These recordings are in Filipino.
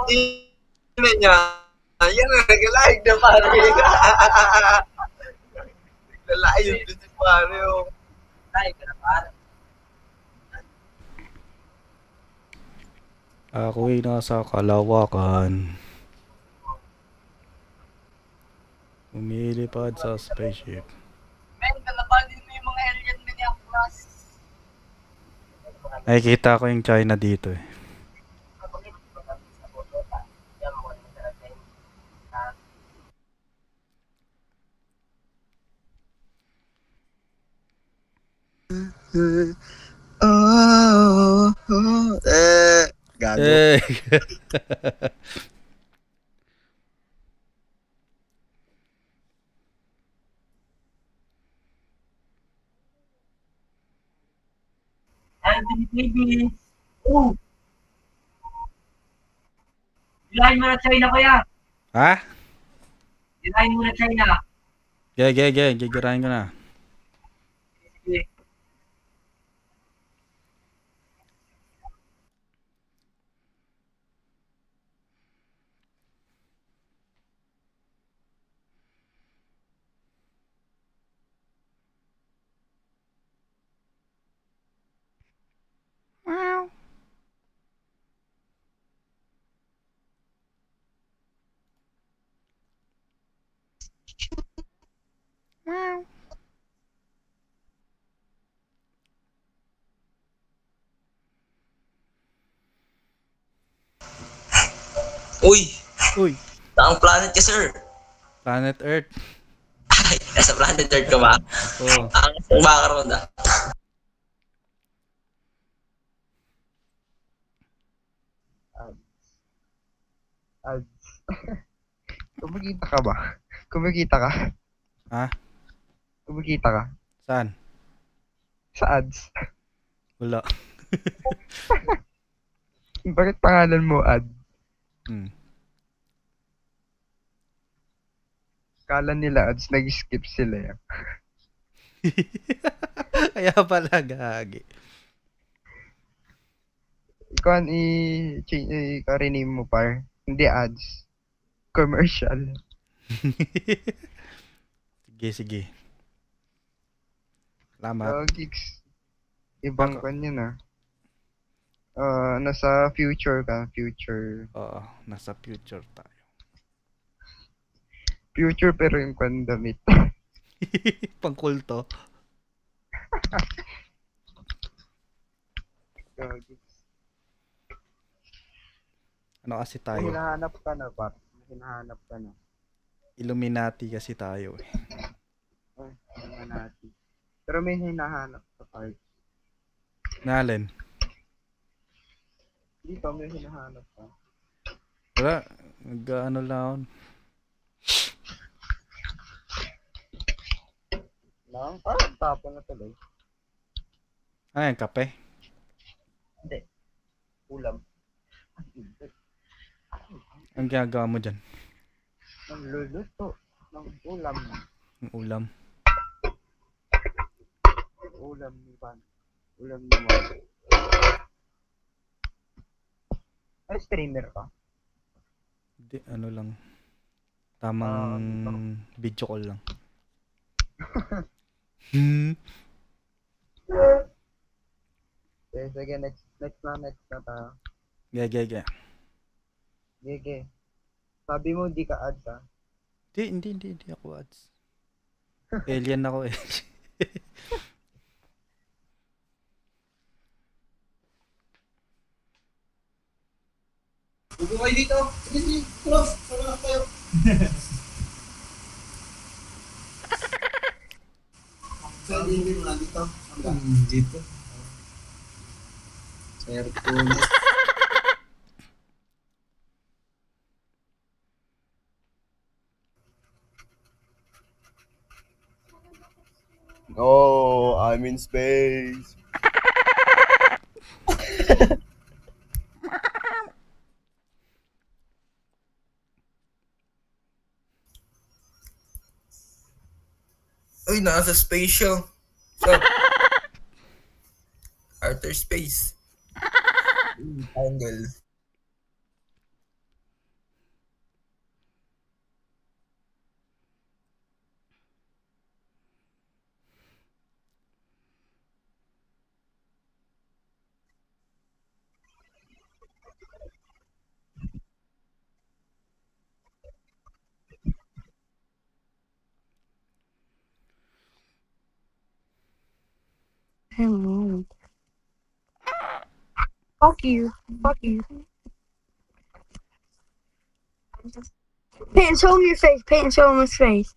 Ina niya. Yan ang nag-like na pare. Nag-like din si pare. Like ka na pare. Ako'y nasa kalawakan. Umilipad sa spaceship. Men, kalabanin mo yung mga alien na niya, class. Nakikita ko yung China dito eh. Gago. Eh. Anthony Davis. Oh. Ilahin mo na China kaya. Ha? Ilahin mo na China. Gigirahin ko na. Sige. Wow. Wow. Uy, Uy, saang planet ka, sir? Planet Earth. Ay, nasa planet Earth ka ba? Oh. Ang isang background ah. Kumikita ka ba? Kumikita ka? Ha? Kumikita ka? Saan? Sa ads. Wala. Bakit pangalan mo ad? Kala nila ads, nag-skip sila yan. Kaya pala gagi. Ikaw i-rename mo par. Hindi ads. Commercial. Sige. Salamat. So, gigs. Ibang Ako. kanya na. Nasa future ka. Future. Oo, nasa future tayo. Future pero yung pandamit. Pangkulto. So, gigs. Ano kasi tayo? Hinahanap ka na par. Hinahanap ka na. Illuminati kasi tayo eh. Ay, Illuminati. Pero may hinahanap ka par. Nalen. Dito may hinahanap ka. Wala. Nag-ano lang. Lang? Parang tapon na tuloy. Ayan, kape. Hindi. Ulam. Ang ginagawa mo dyan? Nagluluto ng ulam. Ang ulam. Ulam ni Pan. Ulam ni Mon. Ay, streamer ka? Di, ano lang. Tamang video call lang. Sige, next na tayo. Gaya. Sige. Sabi mo, di ka ads ha? Hindi ako ads. Alien ako eh. Upo kayo dito. Sige. Close. Sama kayo. Dito. Sa aircon. Oh, I'm in space. Uy, nasa spatial. So, outer space. Angle. Hello. Fuck you. Fuck you. Peyton, show him your face. Peyton, show him his face.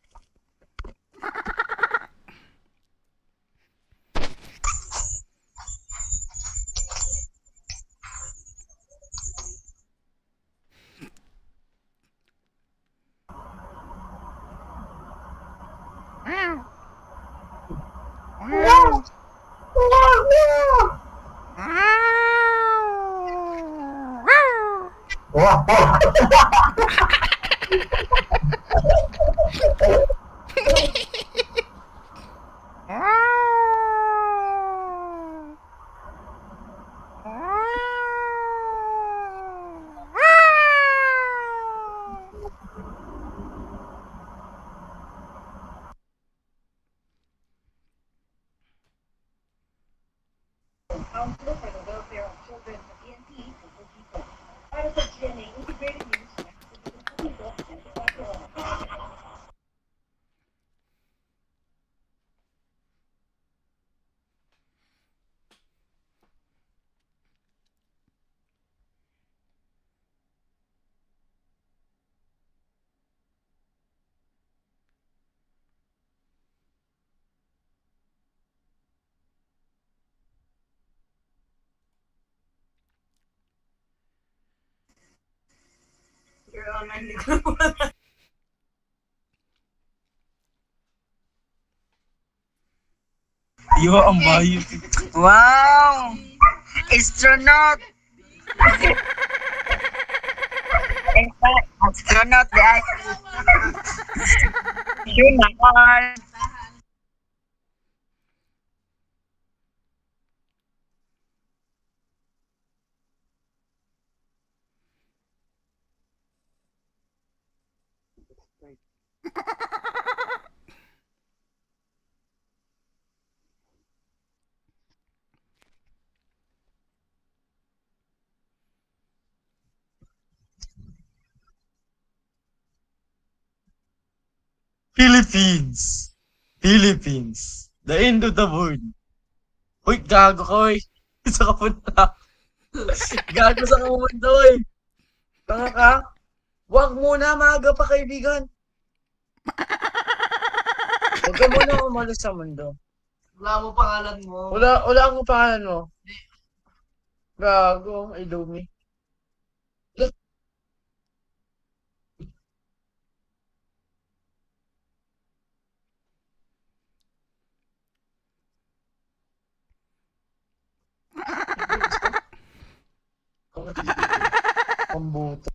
Yo, ang bayo. Wow! Astronaut! Astronaut, guys! Yun naman! Philippines! Philippines! The end of the world. Uy, gago ka, uy. Isa ka punta. Gago sa kamunta, uy. Tanga ka. Huwag muna, maaga pa, kaibigan. Huwag ka muna umalis sa mundo. Wala mo pangalan mo. Wala akong pangalan mo. Gago, I love me. Pambuto.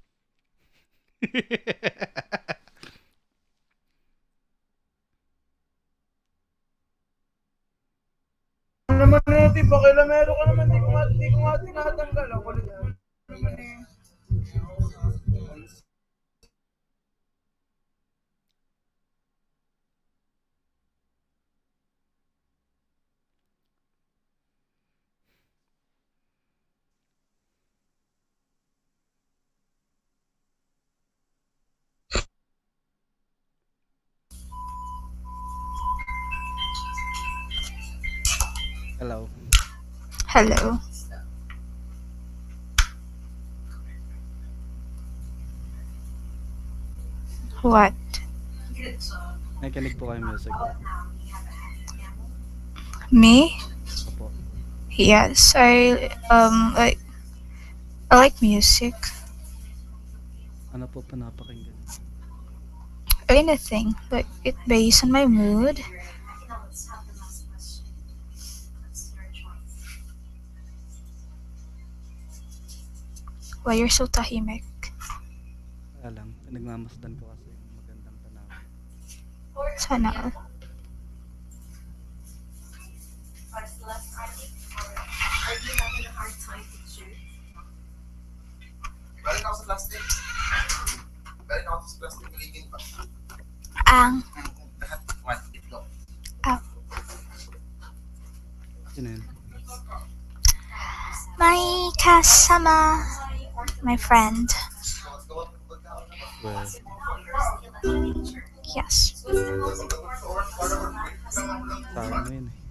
Ano naman natin, pakilamero ka naman, di ko nga tinatanggal. Ang kulit mo naman eh. Hello. Hello. What? Nakikinig po kayo music. Me? Opo. Yes, I like music. Ano po pinapakinggan? Anything, like it based on my mood. Why you're so tahimik? Kaya lang, nagmamasdan ko kasi yung magandang tanawin. Sana all. Balik ako sa plastic. Balik ako sa plastic. Kaligin pa. Ang Lahat. One. Itlog. Sino yun? may kasama, my friend. Well, Yes. tama mo yun eh.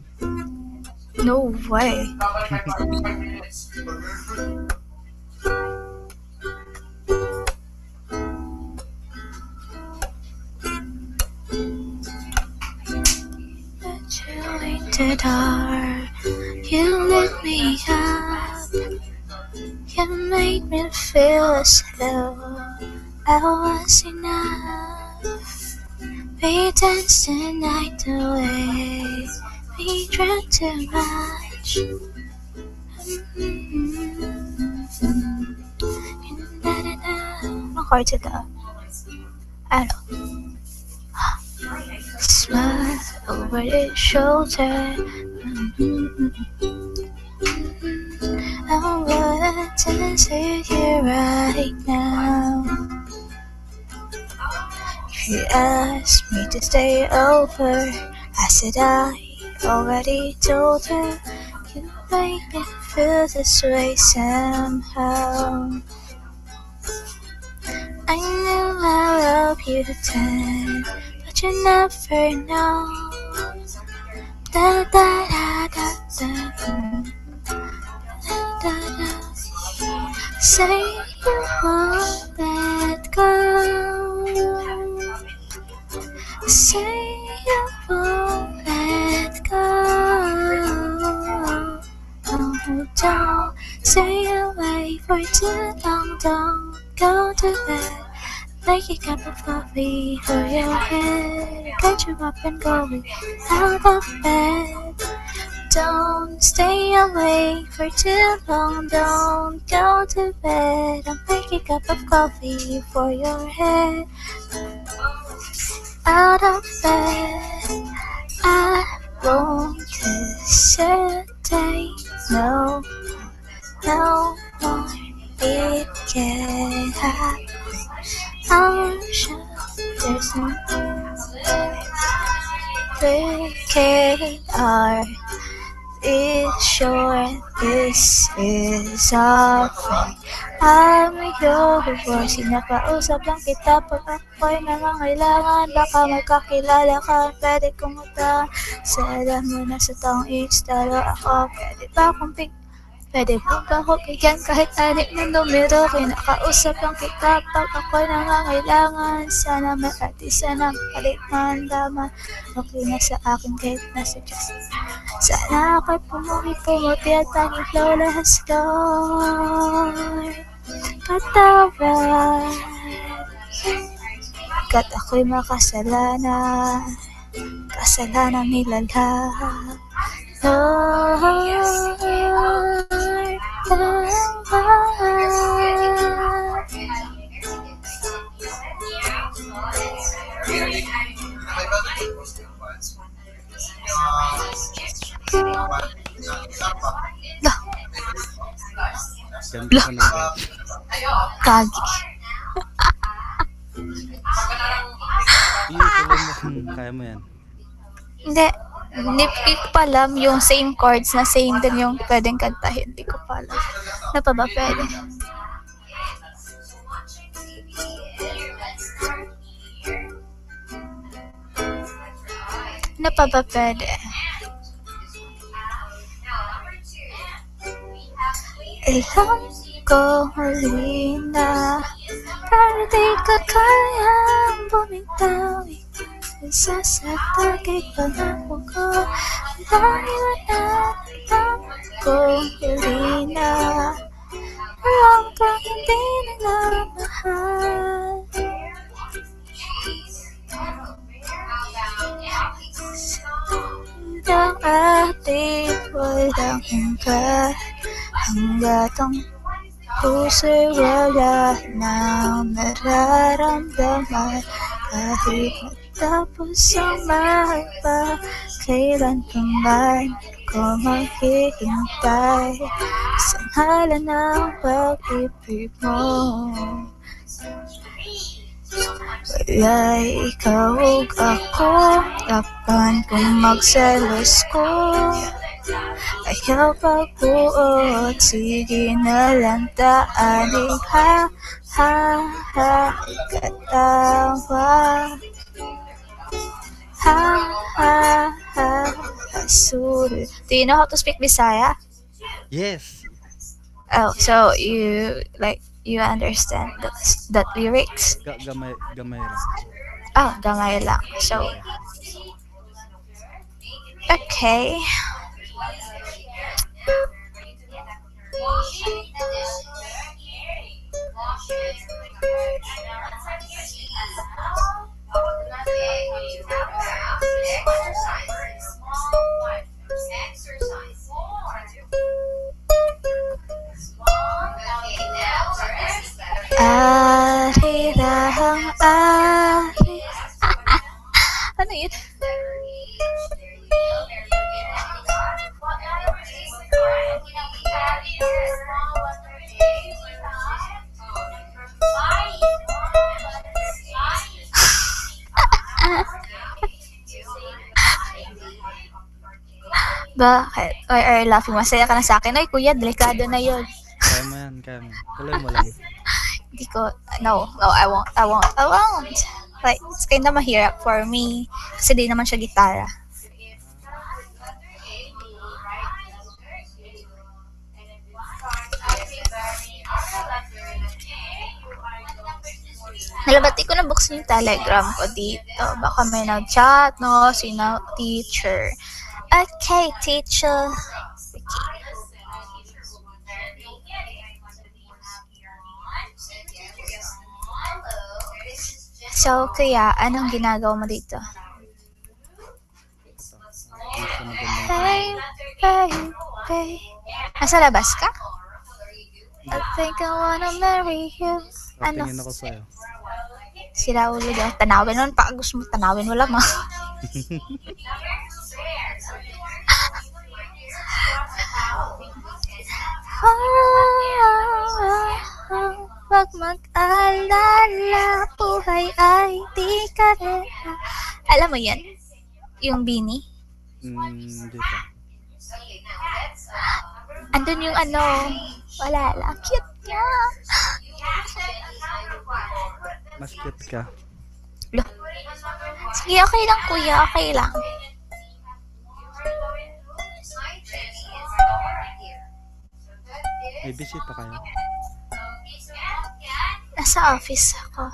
No way. The door, you lit me up. You made me feel as though I was enough. We danced the night away. We drank too much. Ang chord ito. Ano? Smile over his shoulder. I want to see you right now. She asked me to stay over. I said I already told her. You make me feel this way somehow. I knew I love you then, but you never know. Da da da da da. Da da da. Say you won't let go. Say you won't let go. Oh, don't stay away for too long. Don't go to bed. Make a cup of coffee for your head. Get you up and going out of bed. Don't stay awake for too long. Don't go to bed. I'll make a cup of coffee for your head. Out of bed, I won't hesitate. No, no more. It can't happen. I'm sure there's no breaking our. It's sure this is our fate. I'm yours. Sinakausap lang kita pag ako'y nangangailangan. Baka magkakilala ka, pwede kong utahan. Sada mo na sa taong instalo ako. Pwede ba akong pwede mo ba ako bigyan kahit anik ng numero? Kinakausap lang kita pag ako'y nangangailangan. Sana may artista ng palikman daman. Okay na sa akin kahit nasa Diyos. Sana ako'y pumuti at tanging flawless Lord. Patawad kat ako'y makasalanan. Kasalanan nilalang Lord, Ganda ka na. Kagi. Iyo, tuloy mo. Kaya mo yan. Hindi. Hindi ko pa alam yung same chords na same din yung pwedeng kantahin. Hindi ko pa alam. Ano pa ba pwede? Ano pa ba pwede? Alam ko huli na, pero di ka kayang bumitaw. Sasaktan kay pangako ko, Dahil na kung huli na alam kang hindi nagmamahal. Ang ating walang hanggan, hanggat ang puso'y wala nang nararamdaman. Kahit matapos ang mahal pa, kailan pa man ako maghihintay sa ngalan ng pag-ibig mo. Wala'y ikaw ug ako, laban kung magselos ko. Ayaw pagbuot, sige na lang taanig. Ha, ha, ha, katawa. Ha, ha, ha, asul. Do you know how to speak Bisaya? Yes. Oh, so you understand that lyrics? Gamay lang. Oh, gamay lang. So, okay. Arirahang ari. Ano yun? Bakit? Why are you laughing? Masaya ka na sa akin. Ay, kuya, delikado na yun. Kaya mo yan, kaya mo. Tuloy mo lang. Hindi ko, no, I won't. Like, it's kinda mahirap for me. Kasi di naman siya gitara. Nalabati ko na buksan yung Telegram ko dito. Baka may nag-chat, no? Sino? Teacher. Okay, teacher. Okay. So, kuya, anong ginagawa mo dito? Hey, hey, hey. Nasa labas ka? I think I wanna marry you. Ano? Tingin ako sa'yo. Sila ulo daw. Tanawin nun. Pag gusto mo tanawin, wala ma. Pag mag-alala, buhay ay di karera. Alam mo yan? Yung Bini? Dito. Andun yung ano, wala lang. Cute niya. Mas cute ka. Loh. Sige, okay lang kuya, okay lang. May visit pa kayo? Nasa office ako.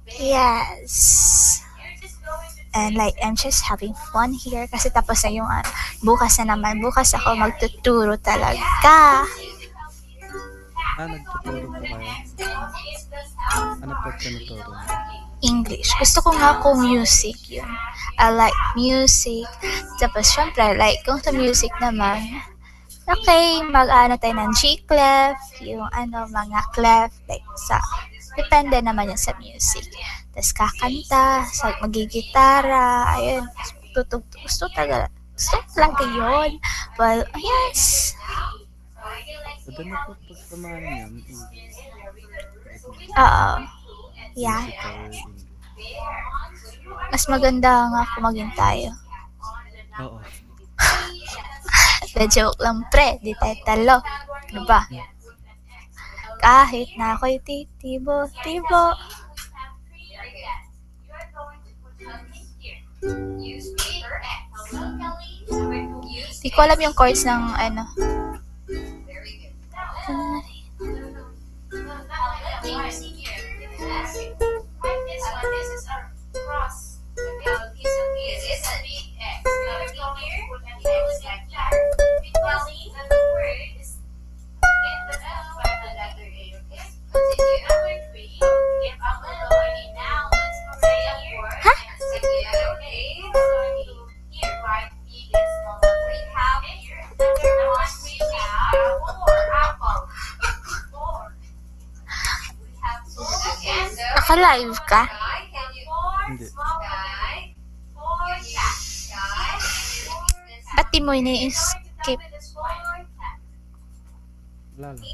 Yes. And like, I'm just having fun here kasi tapos na yung bukas na naman. Bukas ako magtuturo talaga. Nagtuturo pa kayo? Ano pa tinuturo? English. Gusto ko nga kung music yun. I like music. Tapos syempre, like, kung sa music naman, okay, mag-ano tayo ng G-clef, yung mga clef, like, depende naman yun sa music. Tapos kakanta, magigitara, ayun, gusto talaga yun. Well, yes. Pwede na po pagsamaan yan. Oo. Yeah. Mas maganda nga kung maging tayo. Oo. The joke lang pre, di tayo talo. Diba? Kahit na ako'y titibo-tibo. Di ko alam yung chords ng Naka-live ka? Hindi. Ba't di mo ini-skip? Wala lang.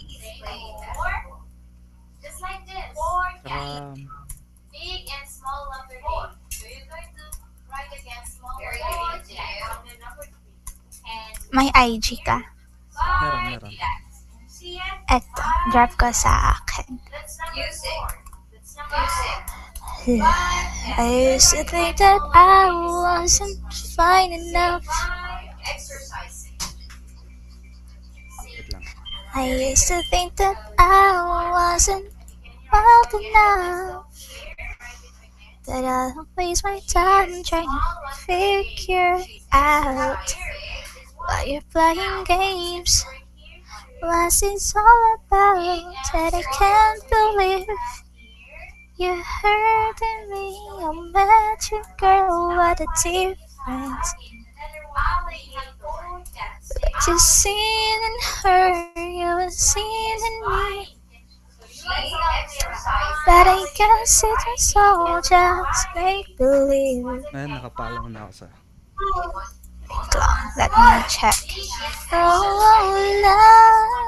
Saka, Big and small letter D. So you're going to write again small letter D and the number 3. And May IG ka? meron. see it? Eto, drop ko sa akin. That's not music. That's not music. I used to think that I wasn't fine enough. Exercising. wait lang. I used to think that I wasn't wild enough. That I'll waste my time trying to figure out why you're playing games. What's it all about? That I can't believe you're hurting me. I met you, girl, what a difference. But you seen in her, you were seen in me. But I guess it was all just make believe. Ngayon, nakapalaw na ako sa... Wait lang, let me check. Oh, love.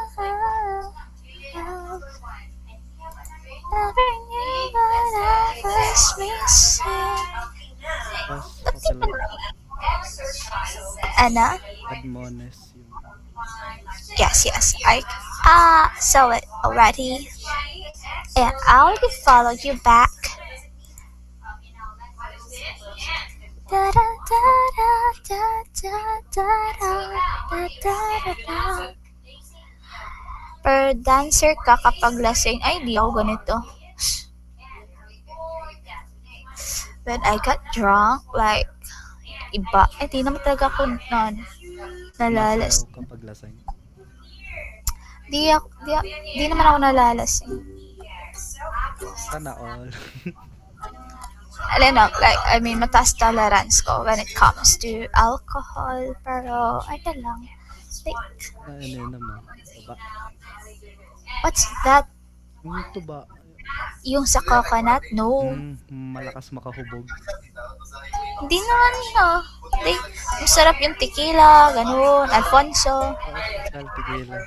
Never knew what I was missing. Tapos, okay lang. Ano? Admones yung... Yes, I saw it already. And I'll follow you back. Da da da da da da da da da da da. Per dancer ka kapag lasing. Ay, di ako ganito. When I got drunk, like, iba. Eh, di naman talaga ako nalalas. Masayaw kapag lasing. Di naman ako nalalasing. Sana all. Alam like, I mean, mataas tolerance ko when it comes to alcohol. Pero, ano lang. Like, Ano yun naman? Tuba. what's that? Yung tuba. Yung sa coconut? No. Malakas makahubog. Hindi naman yun. Like, masarap yung tequila, ganun, Alfonso. Special tequila.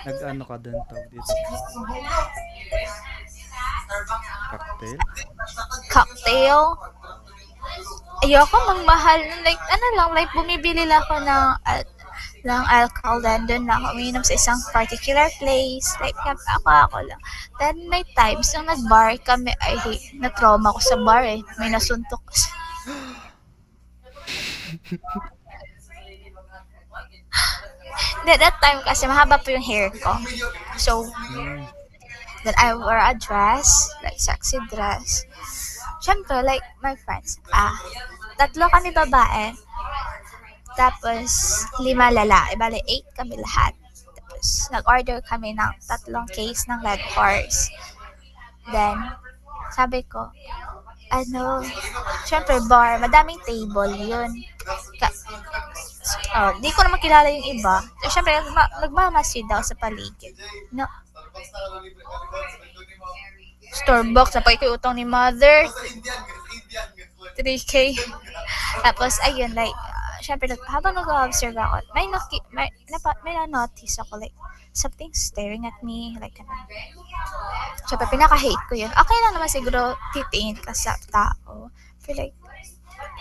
Nag-ano ka din tawag dito? Cocktail? Cocktail. Ayoko magmahal. Like, ano lang, like, bumibili lang ako ng alcohol, then doon lang ako uminom sa isang particular place. Like, ako lang. Then, may times, nung nag-bar kami, na-trauma ko sa bar eh. May nasuntok kasi. That time kasi, mahaba po yung hair ko. So, then I wore a dress, like sexy dress. Siyempre, like my friends, 3 kami babae. Tapos, 5 lalaki. Bale, 8 kami lahat. Tapos, nag-order kami ng 3 case ng Red Horse. Then, sabi ko, siyempre bar, madaming table yun. Di ko naman kilala yung iba. So, siyempre, nagmamasid daw sa paligid. No. Starbucks, napakikiutang ni mother. 3K. Tapos, ayun, like, syempre, habang nag-observe ako, may na-notice ako, like, something staring at me, like, syempre, pinaka-hate ko yun. Okay lang naman siguro titingin ka sa tao. But, like,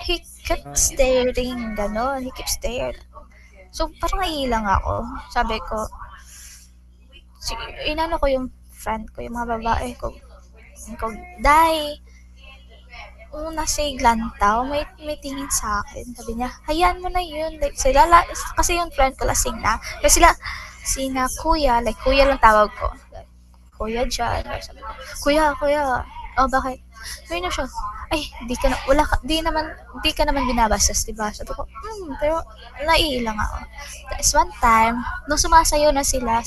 he kept staring, gano'n. He kept staring. So, parang naiilang ako. Sabi ko, inano ko yung friend ko, yung mga babae ko, Day, say glantaw, may tingin sa akin. Sabi niya, hayaan mo na yun. Like, kasi yung friend ko lasing na. Kasi sina kuya, like kuya lang tawag ko. Like, kuya dyan. Sabi ko, kuya. Oh, bakit? Sabi na siya, ay, di ka naman binabastos, diba? Sabi ko, pero naiilang ako. Tapos one time, nung sumasayaw na sila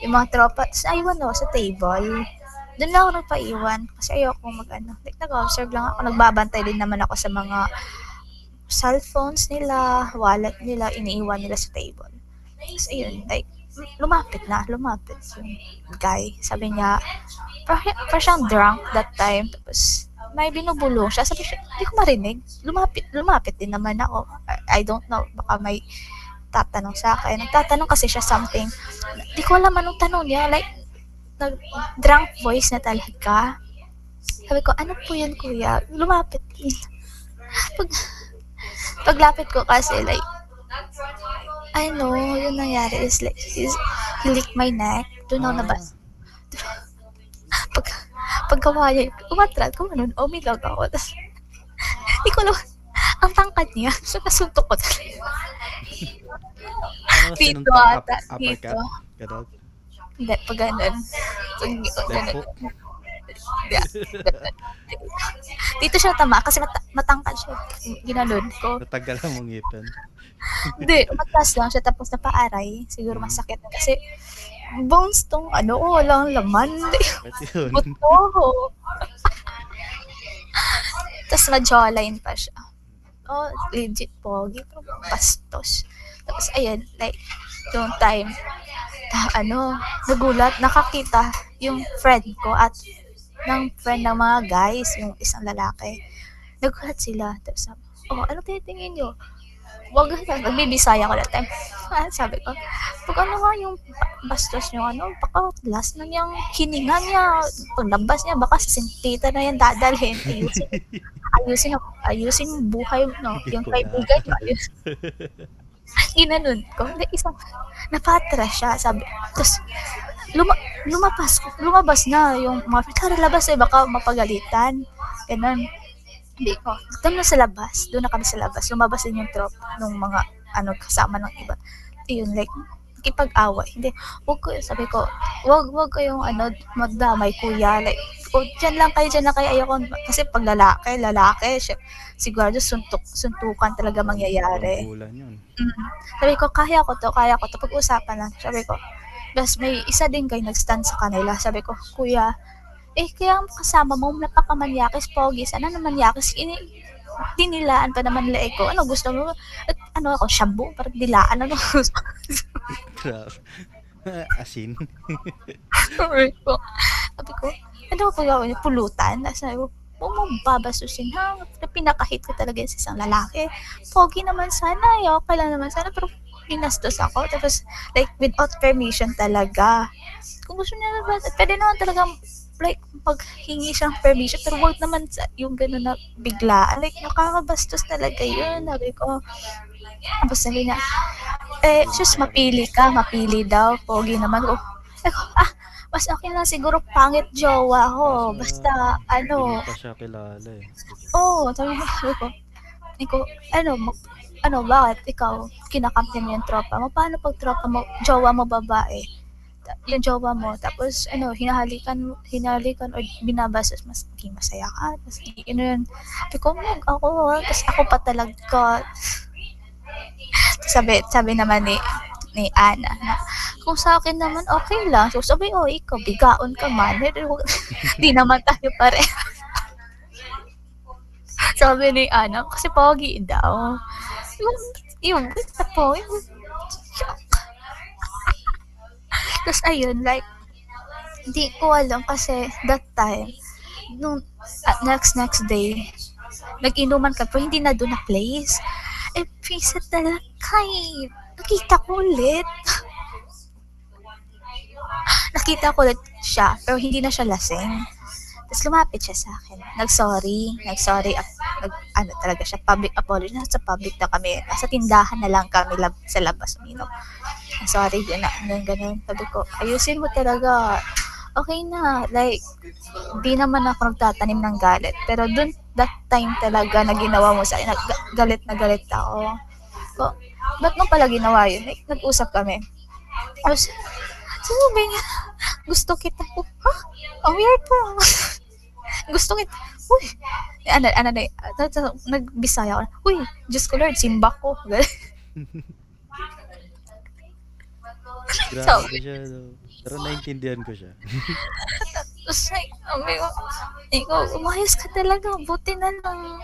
yung mga tropa, aywan ako sa table. Doon lang ako nagpaiwan kasi ayoko like nag-observe lang ako, nagbabantay din naman ako sa mga cellphones nila, wallet nila, iniiwan nila sa table. Tapos ayun, like lumapit yung guy. Sabi niya, parang siyang drunk that time. Tapos, may binubulong siya. Sabi siya, hindi ko marinig. Lumapit din naman ako. I don't know. Baka may tatanong sa akin. Nagtatanong kasi siya something. Hindi ko alam anong tanong niya. Like, drunk voice na talaga. Sabi ko, ano po yan, kuya? Lumapit din. Paglapit ko kasi, like, I know, yung nangyari is like, he licked my neck. Doon ako nabas. Paggawa niya, umatrat ko, umilag ako. Tapos, hindi ko alam, ang tangkad niya, so nasuntok ko talaga. Ano Dito sinuntok? ata, dito. Uppercut? Ganon? Hindi, pag ganun. Left hook? Dito siya tama, kasi matangkad siya. Ginanon ko. Natagal ang mong ngipin. Hindi, umatras lang siya tapos napaaray. Siguro masakit na kasi bones tong walang laman. Ba't yun? Buto. Tapos ma-jawline pa siya. Oh, legit pogi. Pero bastos. Tapos ayan, like, yung time, nagulat, nakakita yung friend ko at ng friend ng mga guys, yung isang lalaki. Nagulat sila. Tapos sabi, ano titingin nyo? Wag na, nagbibisaya ko that time. Sabi ko, pag nga yung bastos nyo, baka last na niyang hininga niya, paglabas niya, baka sa sintita na yan dadalhin. Ayusin yung buhay, yung kaibigan nyo, ayusin. Ginanon ko, napatra siya, sabi, tapos, lumabas na yung mga friend, labas baka mapagalitan, ganun. Hindi ko. Doon na kami sa labas. Lumabas din yung tropa nung mga kasama ng iba. Ayun, like, nakipag-away. Hindi, sabi ko, wag kayong magdamay, kuya. Like, dyan lang kayo, ayoko. Kasi pag lalaki, siguro suntukan talaga mangyayari. Bulan yun. Sabi ko, kaya ko to. Pag-usapan lang. Sabi ko, tapos may isa din kayo nag-stand sa kanila. Sabi ko, kuya, kaya kasama mo, napakamanyakis, pogi. Sana naman yakis, dinilaan pa naman nila ko. Ano gusto mo? Ako, shabu, parang dilaan. Grabe. Asin. Sabi ko, ano pa gawin? Pulutan? Sabi ko, babasusin ha. Pinakahit ko talaga sa isang lalaki. Pogi naman sana, okay lang naman sana, pero pinastos ako. Tapos, like, without permission talaga. Kung gusto niya, pwede naman talaga, like, paghingi siya ng permission, pero wag naman yung gano'n na biglaan. Like, nakakabastos talaga yun. Sabi ko, tapos sabi niya, sus, mapili daw. Pogi naman ko. Mas okay lang siguro pangit jowa ko. Basta, Hindi pa siya kilala sabi ko, bakit ikaw, kinakampi mo yung tropa mo? Paano pag tropa mo, jowa mo babae? Yung jowa mo, tapos hinahalikan o binabasas, mas maging masaya ka, tapos yun, ako, tapos ako pa talaga. sabi naman ni Ana, na, kung sa akin naman, okay lang. So sabi, ikaw, bigaon ka man, di naman tayo pare. Sabi ni Ana, kasi pogi daw. Yung tapos ayun, like, hindi ko alam kasi that time, nung next day, nag-inuman ka, pero hindi na doon na place. Pisa talaga, nakita ko ulit. Nakita ko ulit siya, pero hindi na siya lasing. Tapos lumapit siya sa akin. Nag-sorry, talaga siya, public apology. Nasa public na kami, nasa tindahan na lang kami sa labas uminom. Sorry, ganun. Sabi ko, ayusin mo talaga. Okay na, like, di naman ako nagtatanim ng galit. Pero dun, that time talaga na ginawa mo sa akin, galit na galit ako. So, ba't mo pala ginawa yun? Like, nag-usap kami. Tapos, sabi niya, gusto kita. Ang weird po. Gusto kita. Uy, nagbisaya ako. Uy, Diyos ko Lord, simba ko. Grabe siya, pero naintindihan ko siya. Tapos, ikaw, umayos ka talaga. Buti na lang.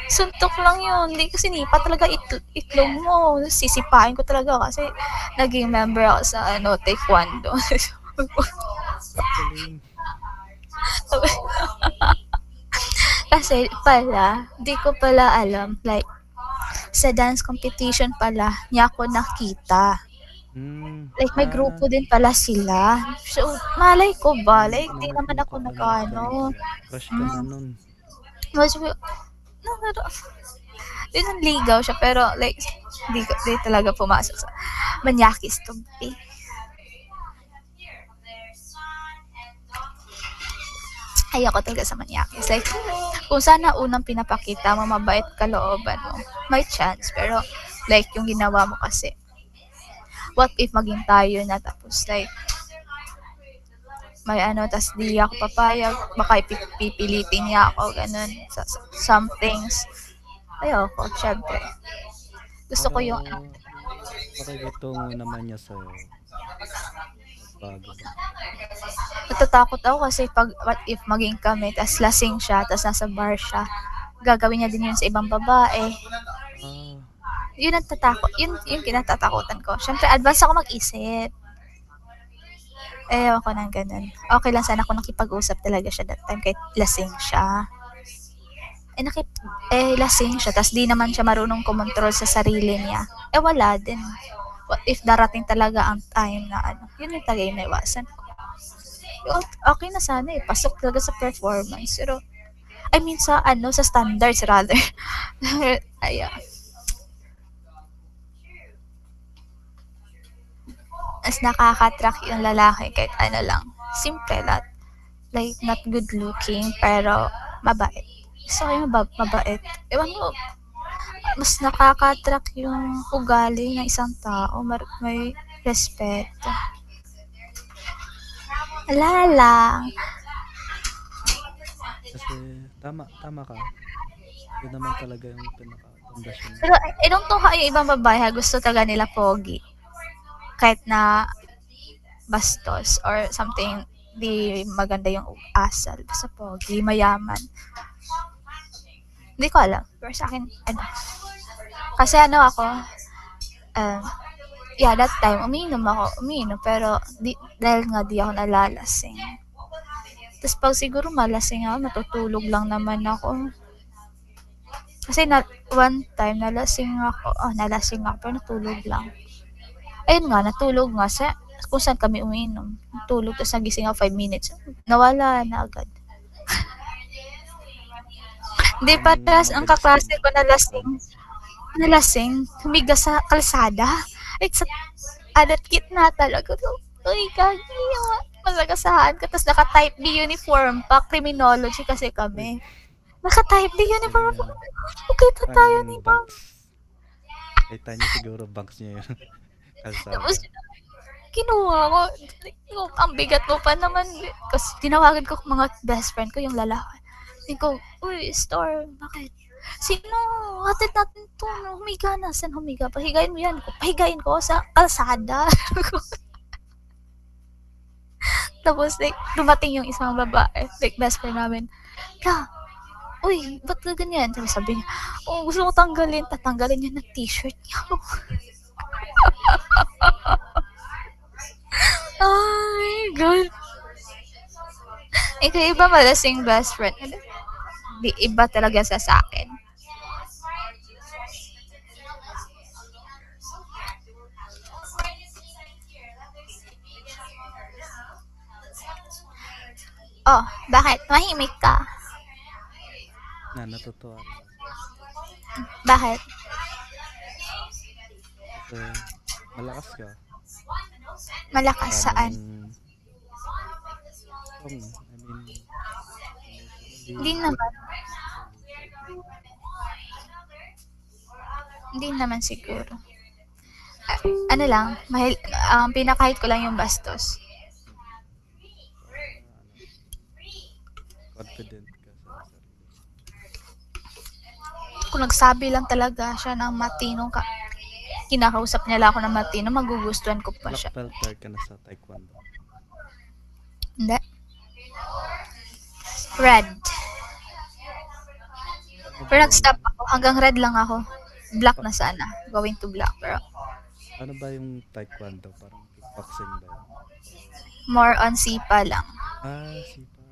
Suntok lang yun. Hindi ko sinipa talaga itlog mo. Sisipain ko talaga kasi naging member ako sa taekwondo. Galing. Kasi pala, di ko pala alam, like, sa dance competition pala, niya ako nakita. Like, may grupo din pala sila. So, malay ko ba? Like, di naman ako nag-ano. Crush ka na nun. Di nang ligaw siya, pero like, di talaga pumasok sa manyakis to be. Ayoko talaga sa manyakis. Like, kung sana unang pinapakita mo, mabait ka looban mo, may chance. Pero, like, yung ginawa mo kasi, what if maging tayo na tapos, like, may tas di ako papayag, baka pipilitin niya ako, ganun, some things. Ayoko, syempre. Gusto ko yung, Pakikitungo naman niya sa'yo. Bago ba? natatakot ako kasi what if maging kami, tas lasing siya, tas nasa bar siya, gagawin niya din yun sa ibang babae. Yun ang tatakot, yun kinatatakutan ko. Syempre, advance ako mag-isip. Ako nang ganun. Okay lang sana ako nakipag-usap talaga siya that time kahit lasing siya. Lasing siya, tas di naman siya marunong kumontrol sa sarili niya. Wala din. What if darating talaga ang time na yun yung talaga yung naiwasan ko. Okay na sana pasok talaga sa performance. Pero, I mean sa standards rather. Ayan. As nakaka-attract yung lalaki kahit lang. Simple lang. Like, not good looking, pero mabait. Gusto ko yung mabait. Ewan mo, mas nakaka-attract yung ugali ng isang tao. May respeto. Wala lang. Kasi, tama ka. Yun naman talaga yung pinaka-pundasyon. Pero, I don't know yung ibang babae, gusto talaga nila pogi. Kahit na bastos or something, di maganda yung asal. Basta pogi, mayaman. Hindi ko alam. Pero sa akin, kasi ako, that time, umiinom. Pero, dahil nga di ako nalalasing. Tapos pag siguro malasing ako, natutulog lang naman ako. Kasi one time, nalasing ako, pero natulog lang. Ayun nga, natulog nga kung saan kami umiinom. Natulog, tapos nagising ako 5 minutes. Nawala na agad. Hindi pa taras ang kaklase ko nalasing, humiga sa kalsada. Like, sa adat na talaga. Uy, kagi, malagasahan ka. Tapos naka-type D uniform pa, criminology kasi kami. Naka-type D uniform pa. Okay, tayo ni Ma'am. Kita niyo siguro banks niya yun. Tapos, kinuha ko. Ang bigat mo pa naman. Kasi tinawagan ko mga best friend ko, yung lalaki. Hindi ko, uy, Star, bakit? Sino? Hatid natin to. Humiga na. Saan humiga? Pahigayin mo yan. Pahigayin ko sa kalsada. Tapos, like, dumating yung isang babae. Like, best friend namin. Uy, ba't ka ganyan? Tapos sabi niya, gusto ko tanggalin. Tatanggalin niya ng t-shirt niya. Oh my God. Ikaw iba malasing best friend. Di iba talaga sa akin. Bakit? Mahimik ka? Natutuwa. Bakit? Kasi malakas ka. Malakas saan? Hindi naman. Hindi naman siguro. Lang, ang pinakahit ko lang yung bastos. Confident ka sa sarili. Kung nagsabi lang talaga siya ng matinong kinakausap niya lang ako ng matino, magugustuhan ko pa siya. Black belt ka na sa taekwondo. Hindi. Red. Pero nag-stop ako. Hanggang red lang ako. Black na sana. Going to black. Pero Ano ba yung taekwondo? Parang kickboxing ba yun? more on sipa lang. Sipa.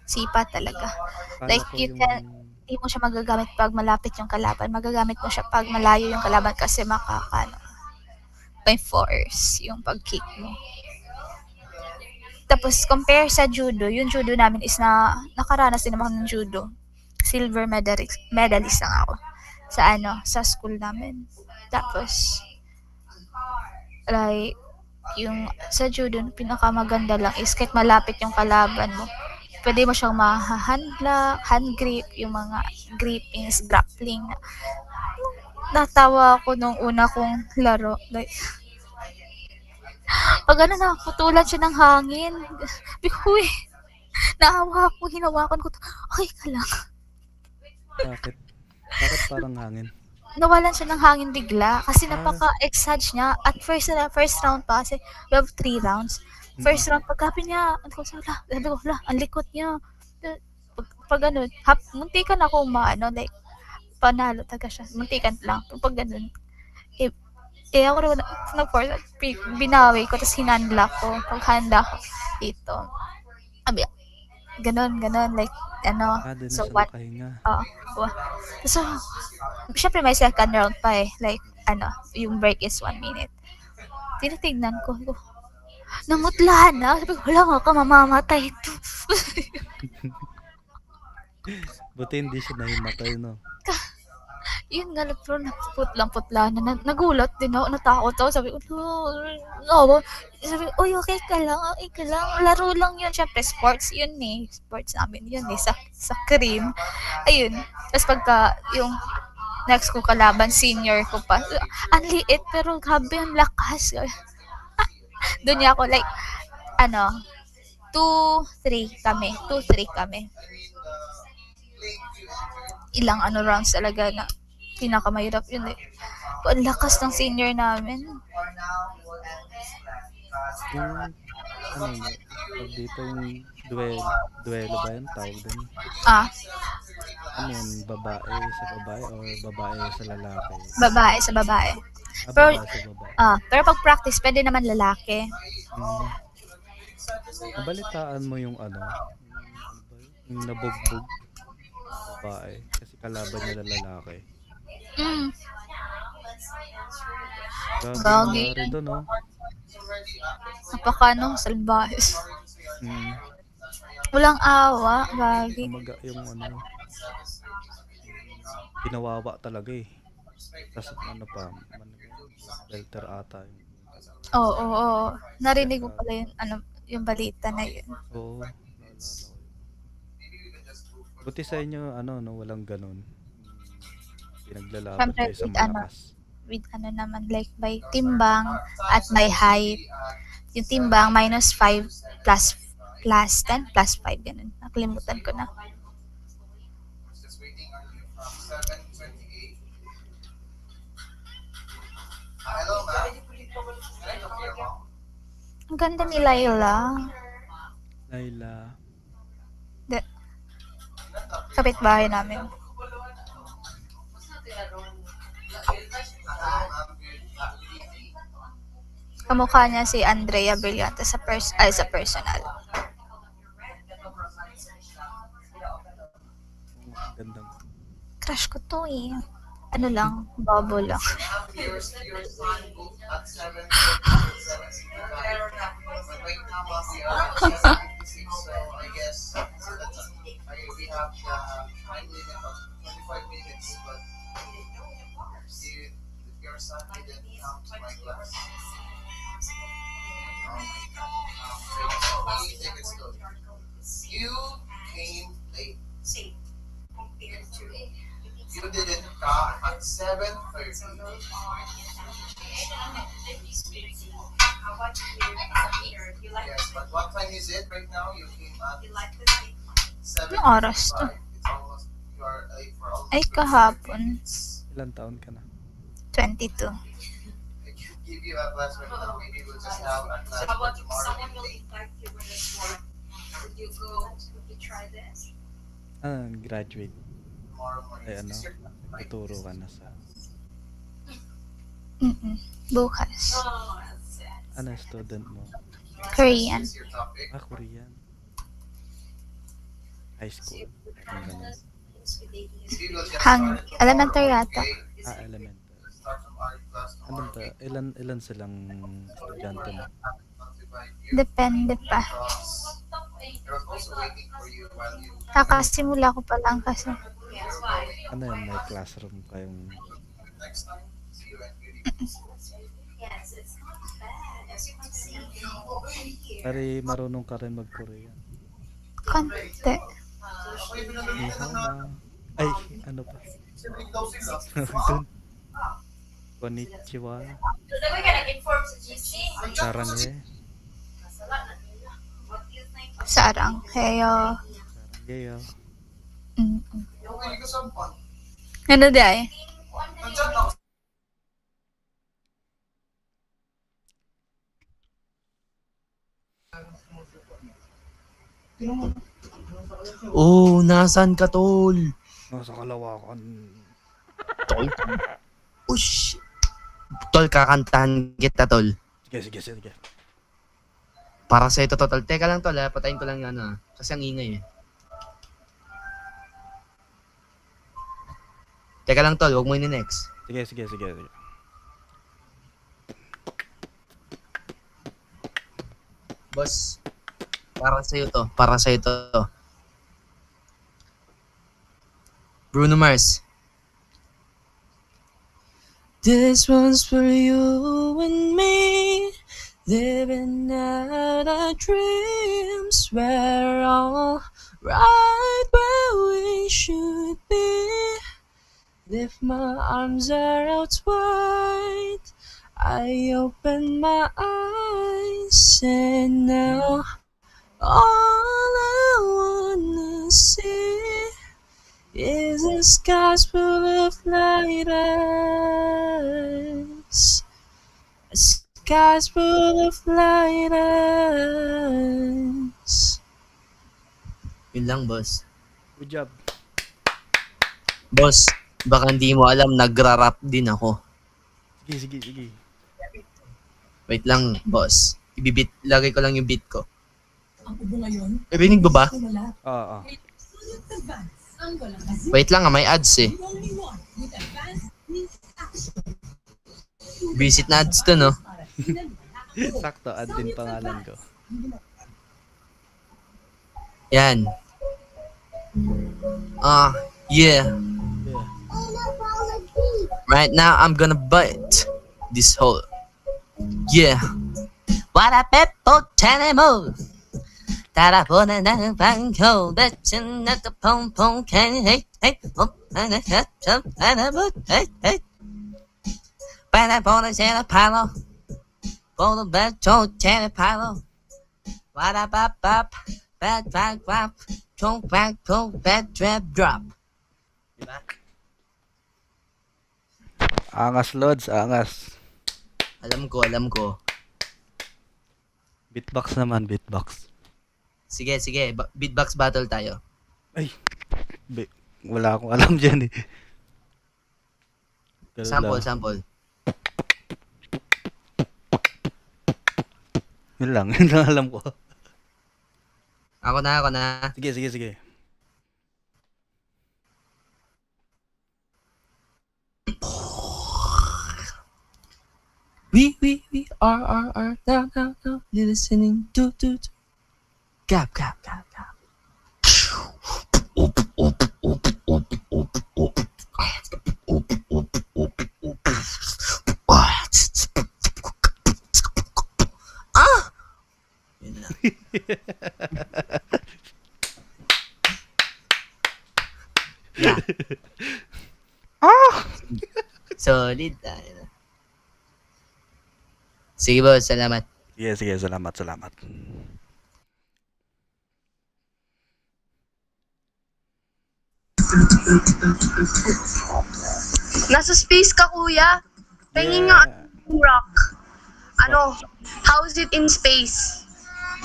Sipa talaga. Kala Like, ko you yung... can, hindi mo siya magagamit pag malapit yung kalaban. Magagamit mo siya pag malayo yung kalaban kasi makakano. May force yung pag-kick mo. Tapos, compare sa judo, yung judo namin is nakaranas din naman ng judo. Silver medalist lang ako. Sa school namin. Tapos, like, yung sa judo, pinakamaganda lang is kahit malapit yung kalaban mo, pwede mo siyang hand grip, yung mga grippings, grappling. Natawa ako nung una kong laro. Like, pag naputulan siya ng hangin. Uy, naawa ako, hinawakan ko to. Okay ka lang. Bakit? Bakit parang hangin? Nawalan siya ng hangin bigla kasi napaka-exage niya. At first round pa kasi we have 3 rounds. First round, pagkapin niya, sabi ko, ang likot niya. Pag ganun, muntikan ako like, panalo talaga siya. Muntikan lang. Pag ganun, ako naman, nag-force, binawi ko, tapos hinandla ko. Pag handa ko, dito. Ganon, like, Doon na so siya what? nakahinga. So, syempre may second round pa eh. Like, yung break is 1 minute. Tinitignan ko, namutla na. Sabi ko, wala ka, mamamatay ito. Buti hindi siya nahimatay, no? Yun nga, pero naputla na. Nagulat din ako, natakot ako. Sabi ko, no. Sabi ko, okay ka lang. Laro lang yun. Syempre, sports yun eh. Sports namin yun eh. Sa cream. Ayun. Tapos pagka, yung next ko kalaban, senior ko pa. Ang liit, pero grabe ang lakas. Doon niya ako, like, 2-3 kami. Ilang rounds talaga na pinakamahirap yun eh. Ang lakas ng senior namin. Yung, pag dito yung duelo ba yan? Tawag din. Ano yun? Babae sa babae or babae sa lalaki? Babae sa babae. Babae sa babae. Pero pag practice, pwede naman lalaki. Nabalitaan mo yung yung nabugbog babae kasi kalaban niya lalaki. Gagi. Grabe doon, no? Salbahis. Walang awa, gagi. Yung pinawawa talaga eh. Tapos belter ata yung Oo. Narinig ko pala yung balita na yun. Oo. Buti sa inyo, walang ganun. Pinaglalaban kayo sa malakas. With naman, like by timbang at by height. Yung timbang, -5 plus 10 plus 5, ganun. Nakalimutan ko na. Just waiting on you from 7:28. Hello, ma'am. Can I talk to your mom? Ang ganda ni Layla. Kapitbahay namin. Kamukha niya si Andrea Brillante sa personal. Gandang. Crush ko to eh. Bobo lang. Your son booked at 7:30. But right now, ma'am, we are at 7:56, so I guess we have the time limit of 25 minutes, but if your son didn't come to my class, take it slowly. You came late. You didn't come at 7:30. Yes, but what time is it right now? You came at 7:55. Anong oras to? It's almost, you are late for almost Ay, kahapon. Ilan taon ka na? 22. I could give you a class right now. Maybe we'll just have a class for tomorrow. Graduate. Ay ano, tuturo ka na sa Bukas. ano student mo? Korean. Korean. High school. Ang ganun. Elementary yata. Elementary. Ano ba? Ilan silang estudyante mo? Depende pa. Kakasimula ko pa lang kasi. Ano yun? May classroom kayong... Pari marunong ka rin mag-Korean. Konti. Ni hao na. Ay, ano pa? Dun. Konnichiwa. Saranghe. Sarang. Heyo. Sarangheyo. Ano di ay? Oh, nasan ka, tol? Nasa Kalawakan. Tol. Ush. Tol, kakantahan kita, tol. Sige. Para sa ito, tol. Teka lang, tol, ha. Patayin ko lang yung ano, kasi ang ingay, eh. Teka lang, tol. Huwag mo ini-next. Sige. Boss, para sa'yo to. Bruno Mars. This one's for you and me, living out our dreams. We're all right where we should be. If my arms are out wide, I open my eyes, and now all I wanna see is a sky full of lighters. A sky full of lighters. Yun lang, boss. Good job. Boss, baka hindi mo alam, nagra-rap din ako. Sige. Wait lang, boss. Lagay ko lang yung beat ko. Rinig mo ba? Oo. Wait lang, may ads eh. Visit na ads to, no? Sakto, add din pangalan ko. Yan. Yeah. Right now, I'm gonna bite this hole. Yeah. What a peppo tenemo. 따라보는 나는 방효 배친 나도 퐁퐁 hey 하나 좀 하나 hey 바라보는 제나 팔로 보는 배초 제나 팔로 와라밥밥 밥밥밥 총박총 배트랩 drop. Diba? Angas, Lods, angas. Alam ko. Beatbox naman, beatbox. Sige. Beatbox battle tayo. Ay, wala akong alam dyan eh. Sample. Yun lang alam ko. Ako na. Sige. We are now listening to gap. Yeah. Solid. Sige boss, salamat. Sige, salamat. Nasa space ka, kuya. Tingin nga rock. How's it in space?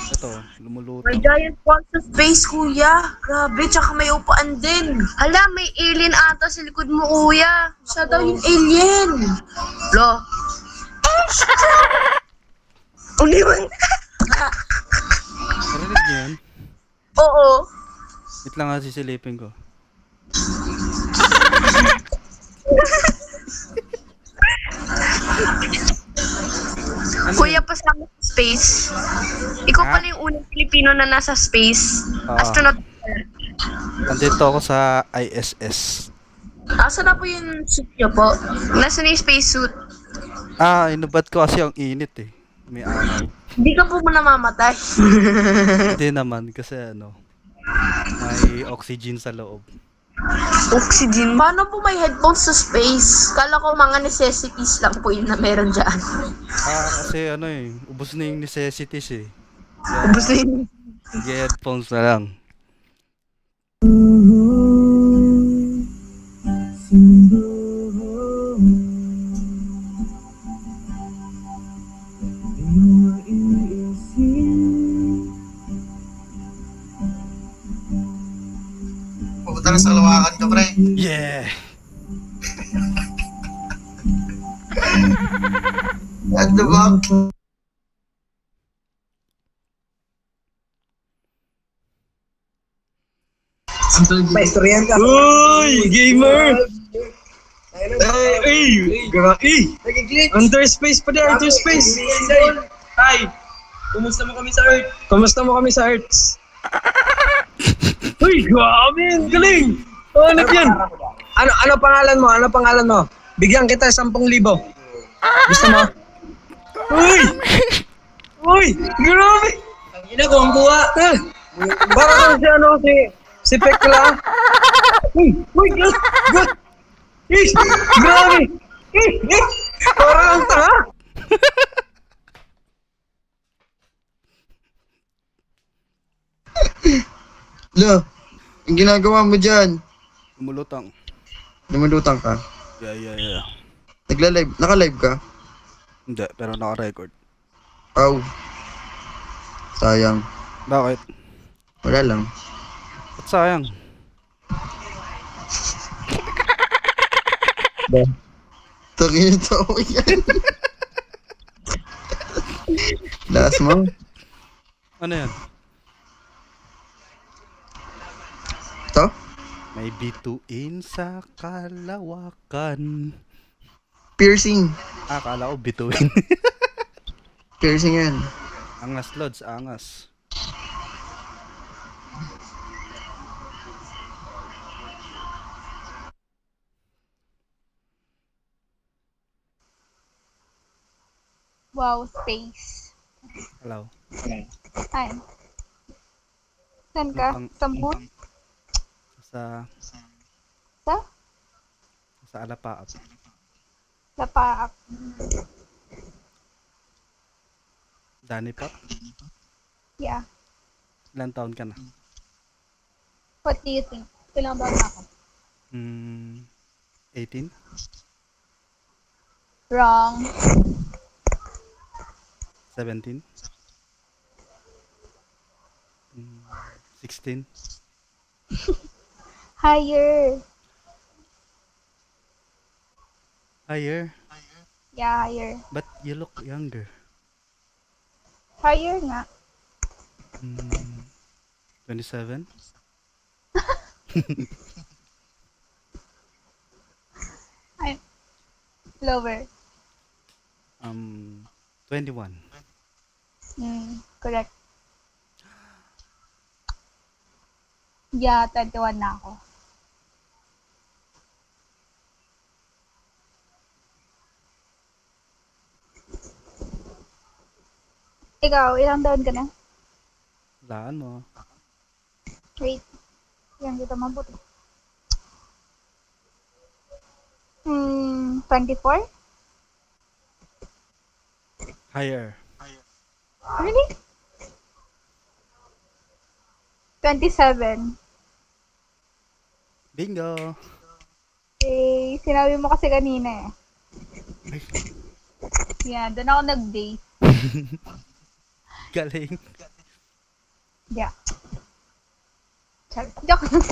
Ito, May lumulutang. giant one sa space, kuya. Grabe, tsaka may upaan din. Hala, may alien ata sa likod mo, kuya. Siya daw yung alien. Lo. Uliwan. Narinig niyo yan? Oo. Wait lang nga sisilipin ko. Ano Kuya, yun? pasama sa space. Ikaw pala yung unang Pilipino na nasa space. Ah. Astronaut. Nandito ako sa ISS. Asa na po yung suit niyo po? Nasa na yung space suit? Inubad ko kasi ang init eh. May araw. Hindi ka po namamatay. Hindi naman kasi may oxygen sa loob. Oxygen. Paano po may headphones sa space? Kala ko mga necessities lang po yun na meron dyan. Kasi ubos na yung necessities eh. Ubus na yun. Headphones na lang. Pupunta na sa kalawakan ka, pre. Yeah! At the back. May istoryan ka. Uy! Gamer! Underspace pa din, underspace! Hi! Kumusta mo kami sa Earth? Kumusta mo kami sa Earth? Uy, grabe! Ang galing! Oh, ano yan? Ano pangalan mo? Ano pangalan mo? Bigyan kita 10,000. Gusto mo? Uy! Uy! Grabe! Ang ina ko, ang buwa! Baka kung si Pekla. Uy, good! Grabe! Parang ang tanga! Lo, ang ginagawa mo dyan? Lumulutang. Lumulutang ka. Yeah. Nagla-live, naka-live ka? Hindi, pero naka-record. Aw. Sayang. Bakit? Wala lang. Ba't sayang? Tangin ito ako yan. Last mo? Ano yan? Ito? May bituin sa kalawakan. Piercing. Akala ko bituin. Piercing yan. Angas, Lods, angas. Wow, space. Hello. Ay. Saan ka? Lutang. Sa moon? Sa Sa? Alapaap. Sa paak. Dani pa? Yeah. Ilan taon ka na? What do you think? Kailan ba ako? 18? Wrong. 17? 16? Higher. Higher? Yeah, higher. But you look younger. Higher nga. 27? I'm lower. 21. Correct. Yeah, 21 na ako. Ikaw, ilang taon ka na? Laan mo. Wait. Yan, dito mabuti. 24? Higher. Really? 27. Bingo! Eh, sinabi mo kasi kanina eh. Yeah, doon ako nag-date. Galing. Yeah. Joke lang.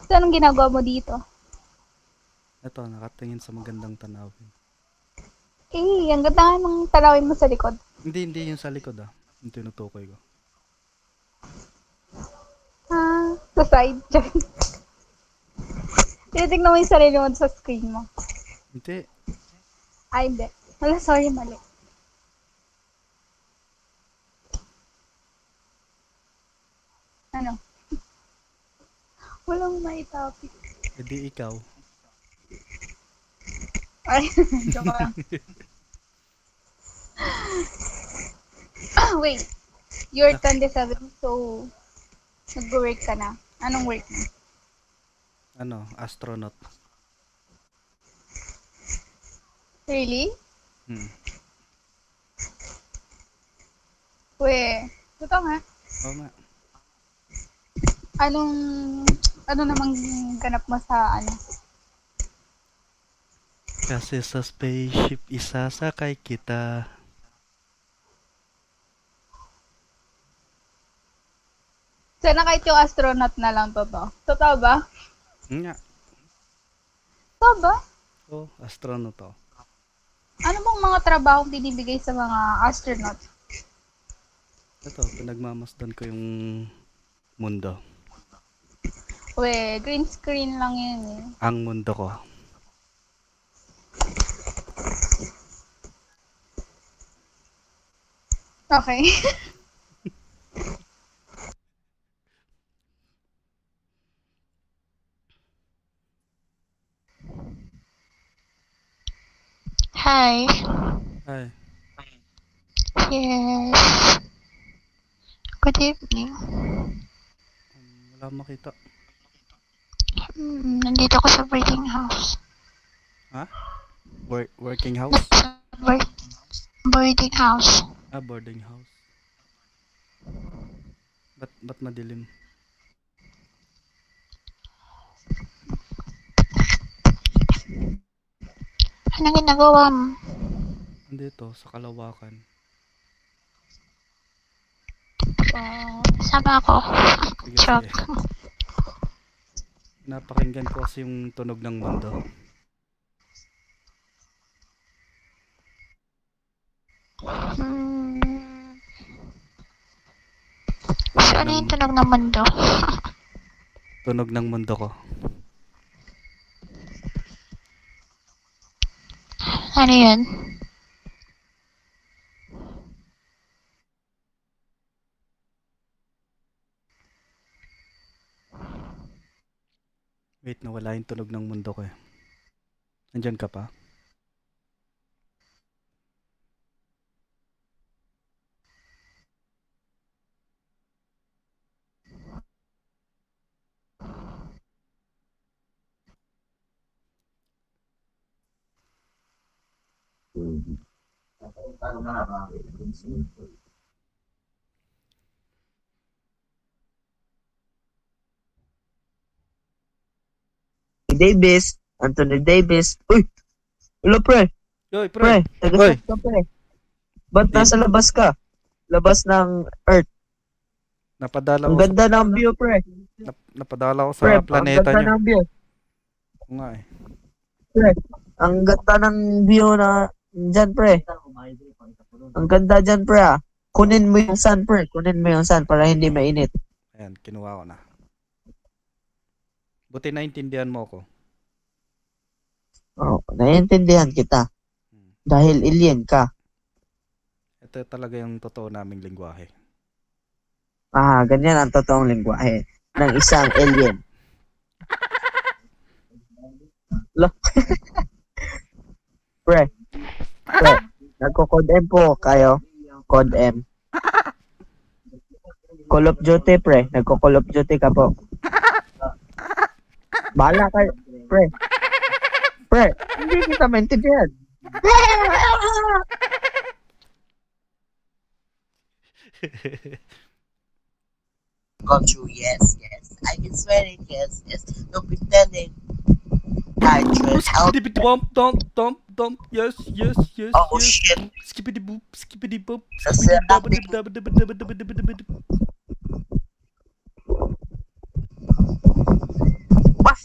So, anong ginagawa mo dito? Ito, nakatingin sa magandang tanawin. Ang ganda nga ng tanawin mo sa likod. Hindi yung sa likod yung tinutukoy ko. Sa side. Tinitignan mo yung sarili mo sa screen mo. Hindi. Hindi. Wala, sorry, mali. Ano? Walang may topic. Di ikaw. Ay, joke lang. Wait. You're 27, so nag-work ka na. Anong work mo? Astronaut. Really? Totoo nga. Oo nga. Ano namang ganap mo sa Kasi sa spaceship isasakay kita. Sana kahit yung astronaut na lang totoo. Totoo ba? Nga. Totoo ba? Oo, astronaut to. Ano bang mga trabaho binibigay sa mga astronaut? Ito, pinagmamasdan ko yung mundo. Green screen lang yun eh. Ang mundo ko. Okay. Hi. Hi. Yes. Good evening. Wala makita. Nandito ako sa boarding house. Ha? Working house? Boarding house. Boarding house. Ba't madilim? Anong ginagawa mo? Nandito, sa Kalawakan. Sama ako. Sige, Joke. sige. Napakinggan ko kasi yung tunog ng mundo. Ano yung tunog ng mundo? Tunog ng mundo ko. Ano yun? Wait, nawala yung tunog ng mundo ko eh. Nandyan ka pa? Davis, Anthony Davis. Uy! Hello, pre. Yoy, Pre, pre. taga-saan ka, pre? Ba't nasa labas ka? Labas ng Earth. Napadala Ang ko ganda ng view, pre. napadala ko sa Pre, planeta ang ganda niyo. ng view. Oo nga eh. Pre, ang ganda ng view na dyan, pre. Ang ganda dyan, pre, ah. Kunin mo yung sun, pre. Kunin mo yung sun para hindi mainit. Ayan, kinuha ko na. Buti naintindihan mo ako. Oh, naiintindihan kita. Dahil alien ka. Ito talaga yung totoo naming lingwahe. Ganyan ang totoong lingwahe ng isang alien. Pre, nagko-code M po kayo. Code M. Call of Duty, pre. Nagko-Call of Duty ka po. Bahala kayo, pre. Pre, hindi kita maintindihan. Got you, yes. I can swear it, yes. No pretending. actress. Help. Skippity bump, dump, dump, dump. Yes, yes, yes, Oh yes. shit. Skippity boop, skippity boop, That's skippity it, dabba acting. dabba dabba dabba dabba dabba dabba dabba. What?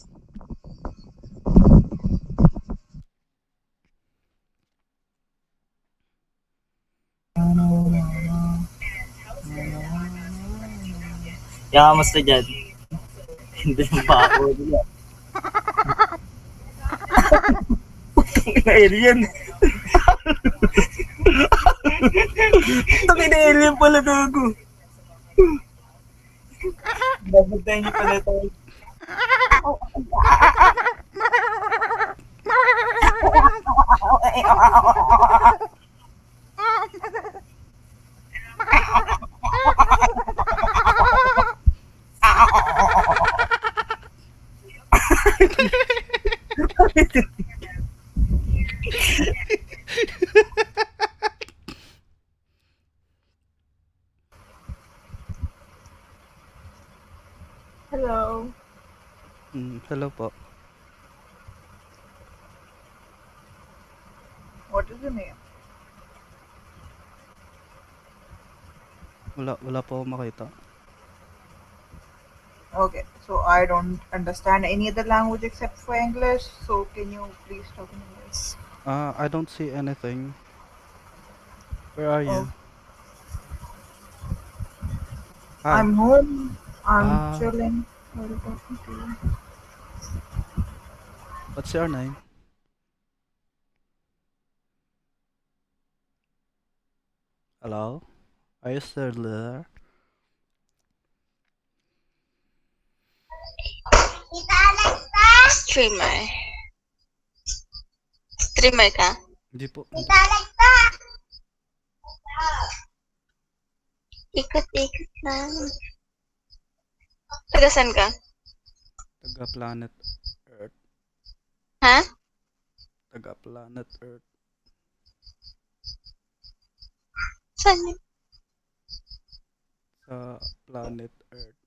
Kamusta dyan? Hindi na ba ako dyan? Alien. Taki na alien pala gago. Babagtayin niyo pala ito. Hello. Hello po. What is the name? Wala po ako makita. Okay, so I don't understand any other language except for English, so can you please talk in English? I don't see anything. Where are you? Hi. I'm home. I'm Ah. chilling. While talking to you. What's your name? Hello? Are you still there? Streamer. Streamer ka? Hindi po. Ikot-ikot lang. Taga saan ka? Taga Planet Earth. Ha? Taga Planet Earth. Saan yun? Sa Planet Earth.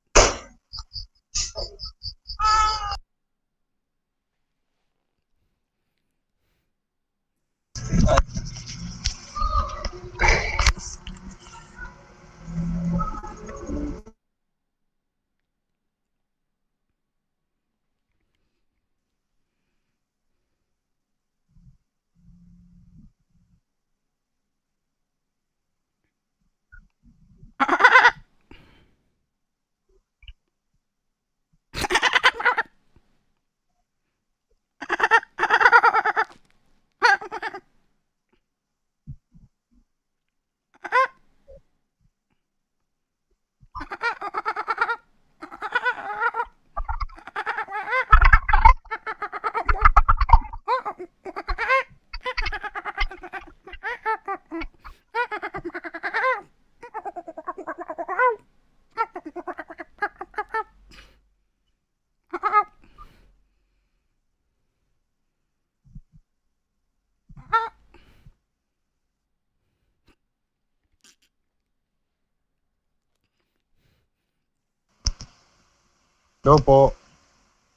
Hello po.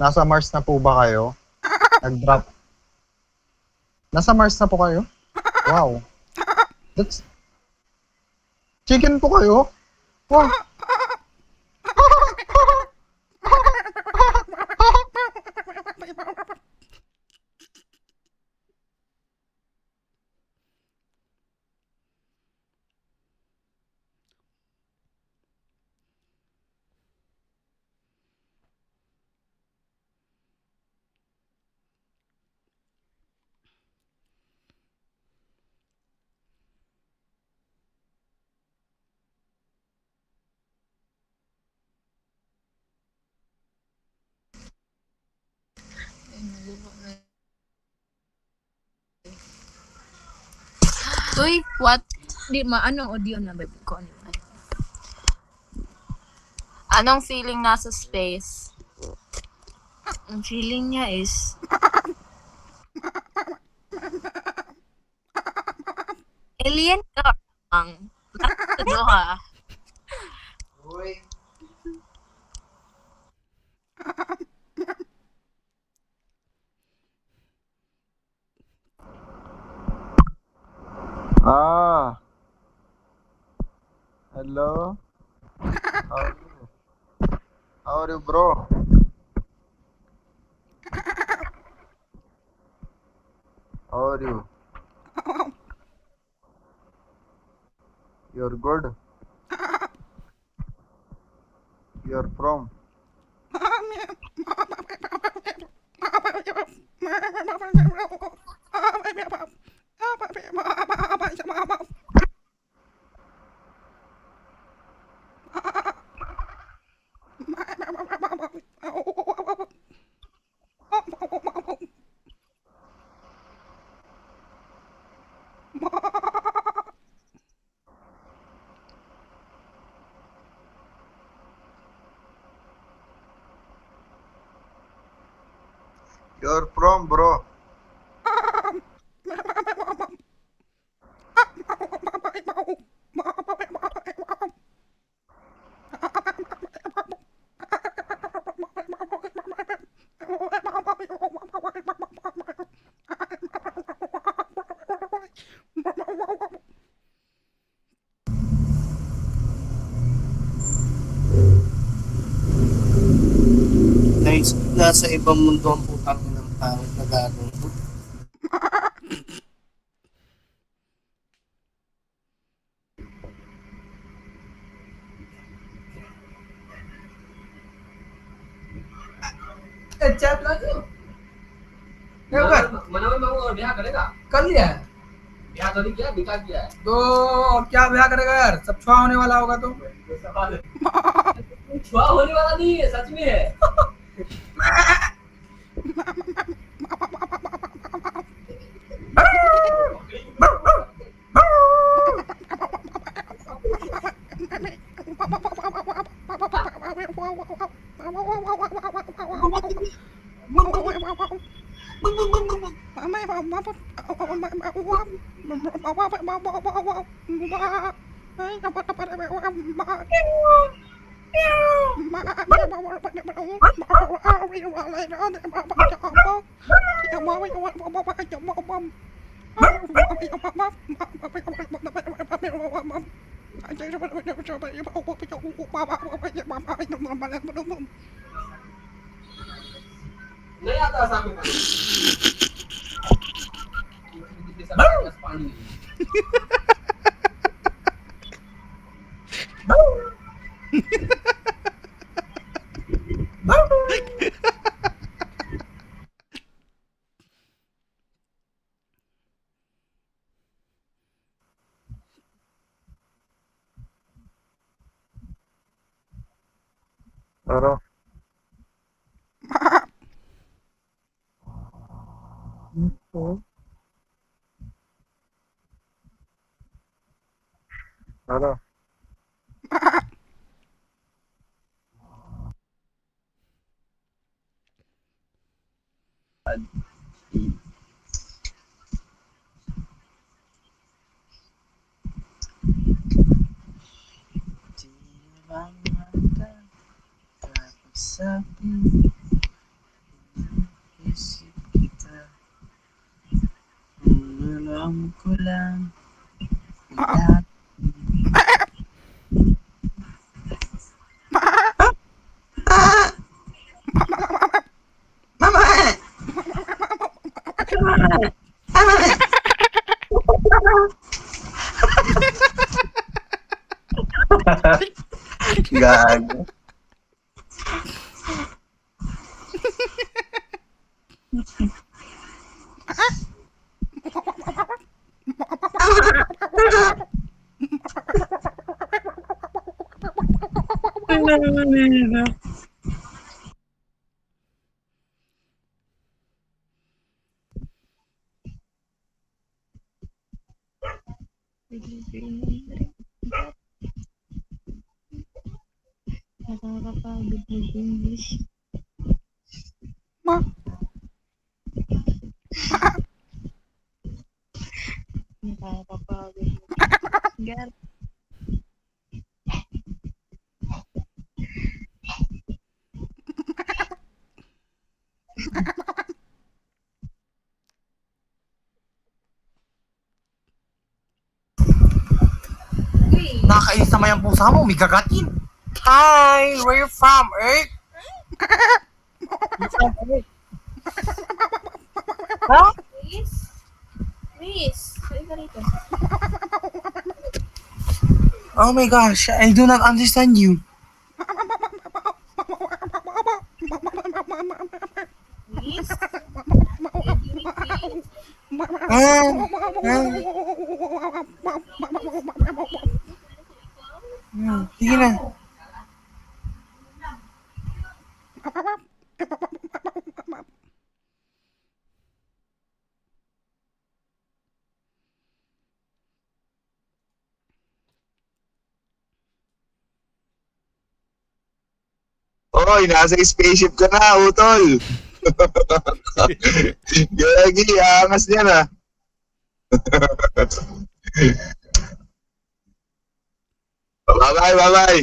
Nasa Mars na po ba kayo? Nag-drop. Nasa Mars na po kayo? Wow. That's... Chicken po kayo? Wow. Uy, what? Di anong audio na baby ko? Anong feeling nasa space? Ang feeling niya is alien ka ang nakakado ka. Uy. Hello? How are you? How are you, bro? How are you? You're good? You're from? You're from, bro? Nice. Nasa ibang mundo ang putang ng pangit na gano'n. चैप ला दो मनोज बाबू और ब्याह करेगा कर लिया है ब्याह तो नहीं किया निकाह किया है तो क्या ब्याह करेगा यार सब छुआ होने वाला होगा तो छुआ होने वाला नहीं है सच में है नहीं आता सामने पानी Hello? Hello? Sabi isip kita, alam ko lang lahat. Gago. Nakakapagod mag-English. Nakakapagod mag-English. Nakakainis naman yung pusa mo, may gagatin. Hi, where you from, Earth? You from Earth? Huh? Please, halika rito. Oh my gosh, I do not understand you. Please? Sige na. Oy, nasa spaceship ka na, utol. Gagi, angas niya na. Bye-bye, bye-bye.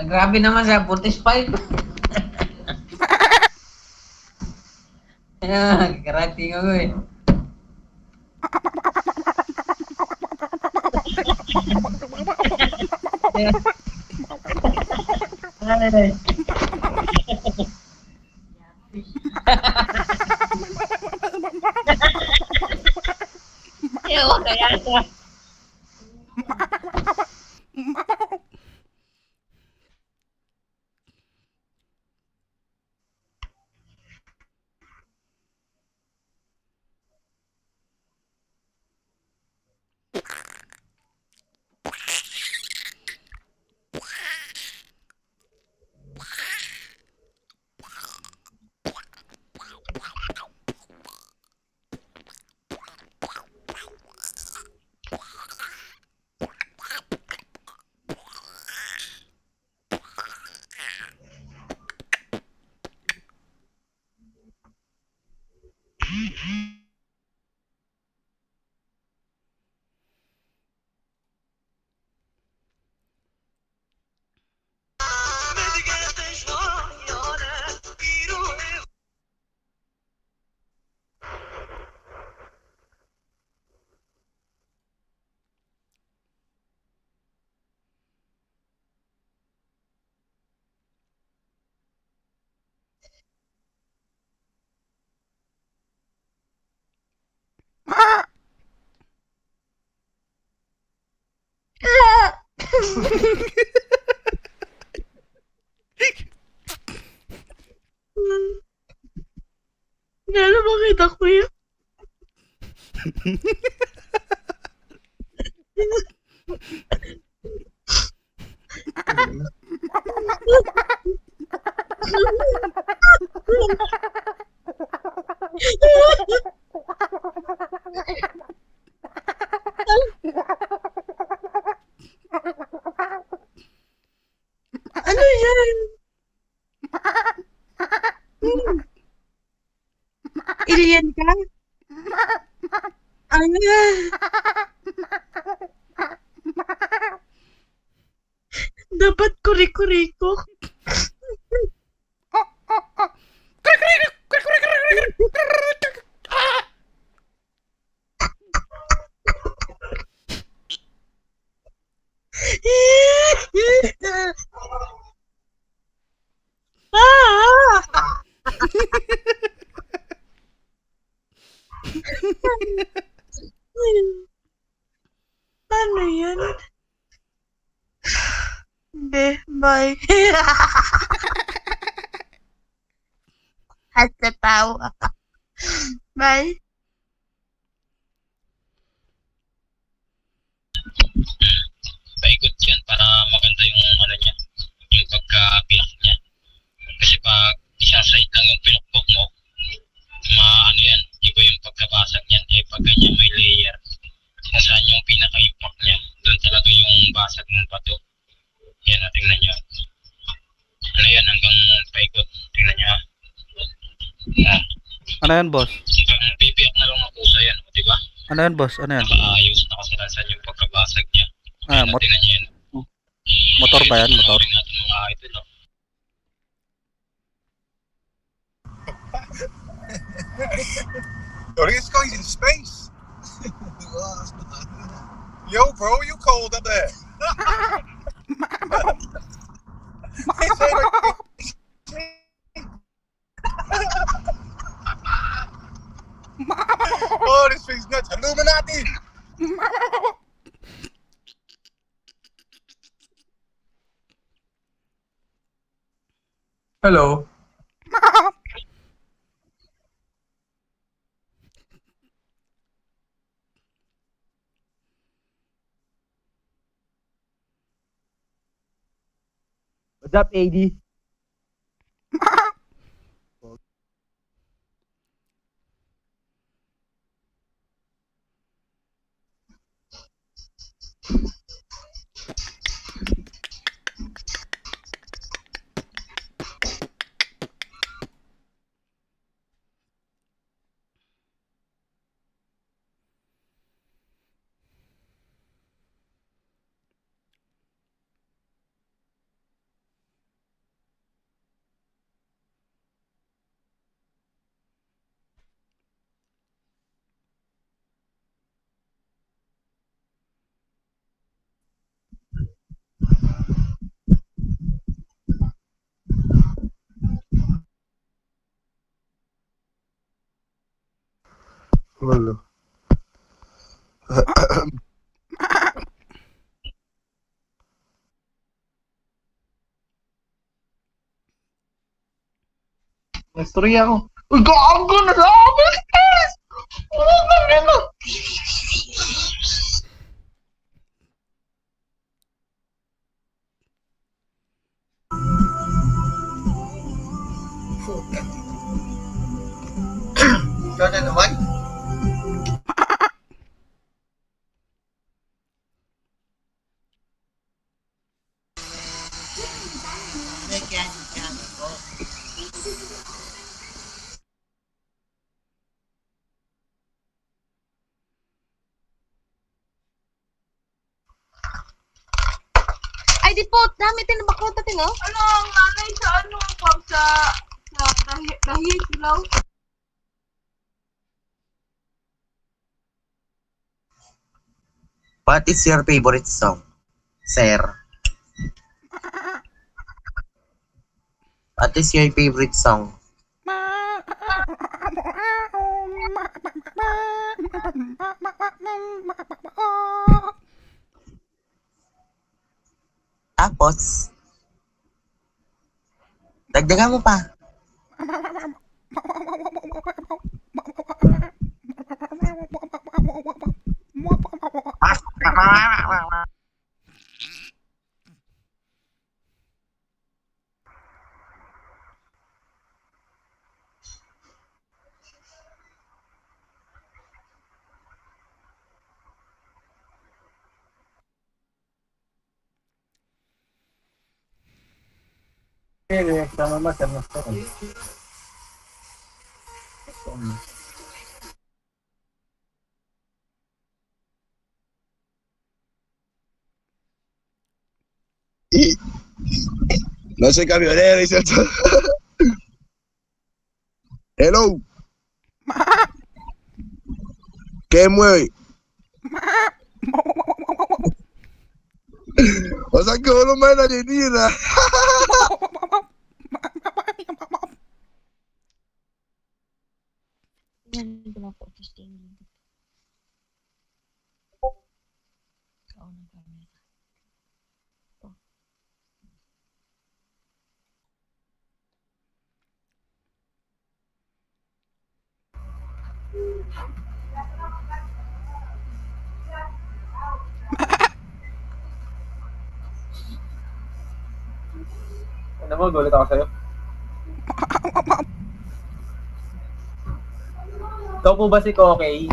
Grabe naman siya, 45. Karating ako eh. Ewan kaya ito. Ano makita ko yun? Ano yan? Alien ka? Ano yan? Dapat kuri-kuri ko. Ano yan? Bye. At sa tawa. Bye. Paikot yan para maganda yung ano niya, yung pagkabiyak niya. Kasi pag isaside lang yung pinukpok mo, ano yan, iba yung pagkabasag niyan. Eh pag ganyan may layer, nasaan yung pinaka-impact niya, doon talaga yung basag ng bato. Yan, tingnan nyo. Ano yan, hanggang paikot, tingnan nyo. Ano yan, boss? Hanggang bibiyak na lang ng pusa yan, diba? Ano yan, boss? Ano yan? Nakaayos, nakasalasan yung pagkabasag niya. Motor ba yan? Motor? idol. No? Yo, this guy's in space. Yo, bro, you cold up there? Oh, this thing's nuts. Illuminati. Hello. What's up, AD? Lolo. Nastorya ako. Uy, gago na sa amin! Ikaw na naman? Ay, di po, dami tinabakot natin, no? Ano, ang nanay sa ano, pag sa dahil silaw. What is your favorite song, sir? What is your favorite song? Tapos, dagdagan mo pa. Sama mas sama. No soy camionero, dice el sol. Hello. ¿Qué mueve? O sea que vos no me la alienígena. Ano mo, gulit ako sa'yo. Ikaw po ba si Kokey?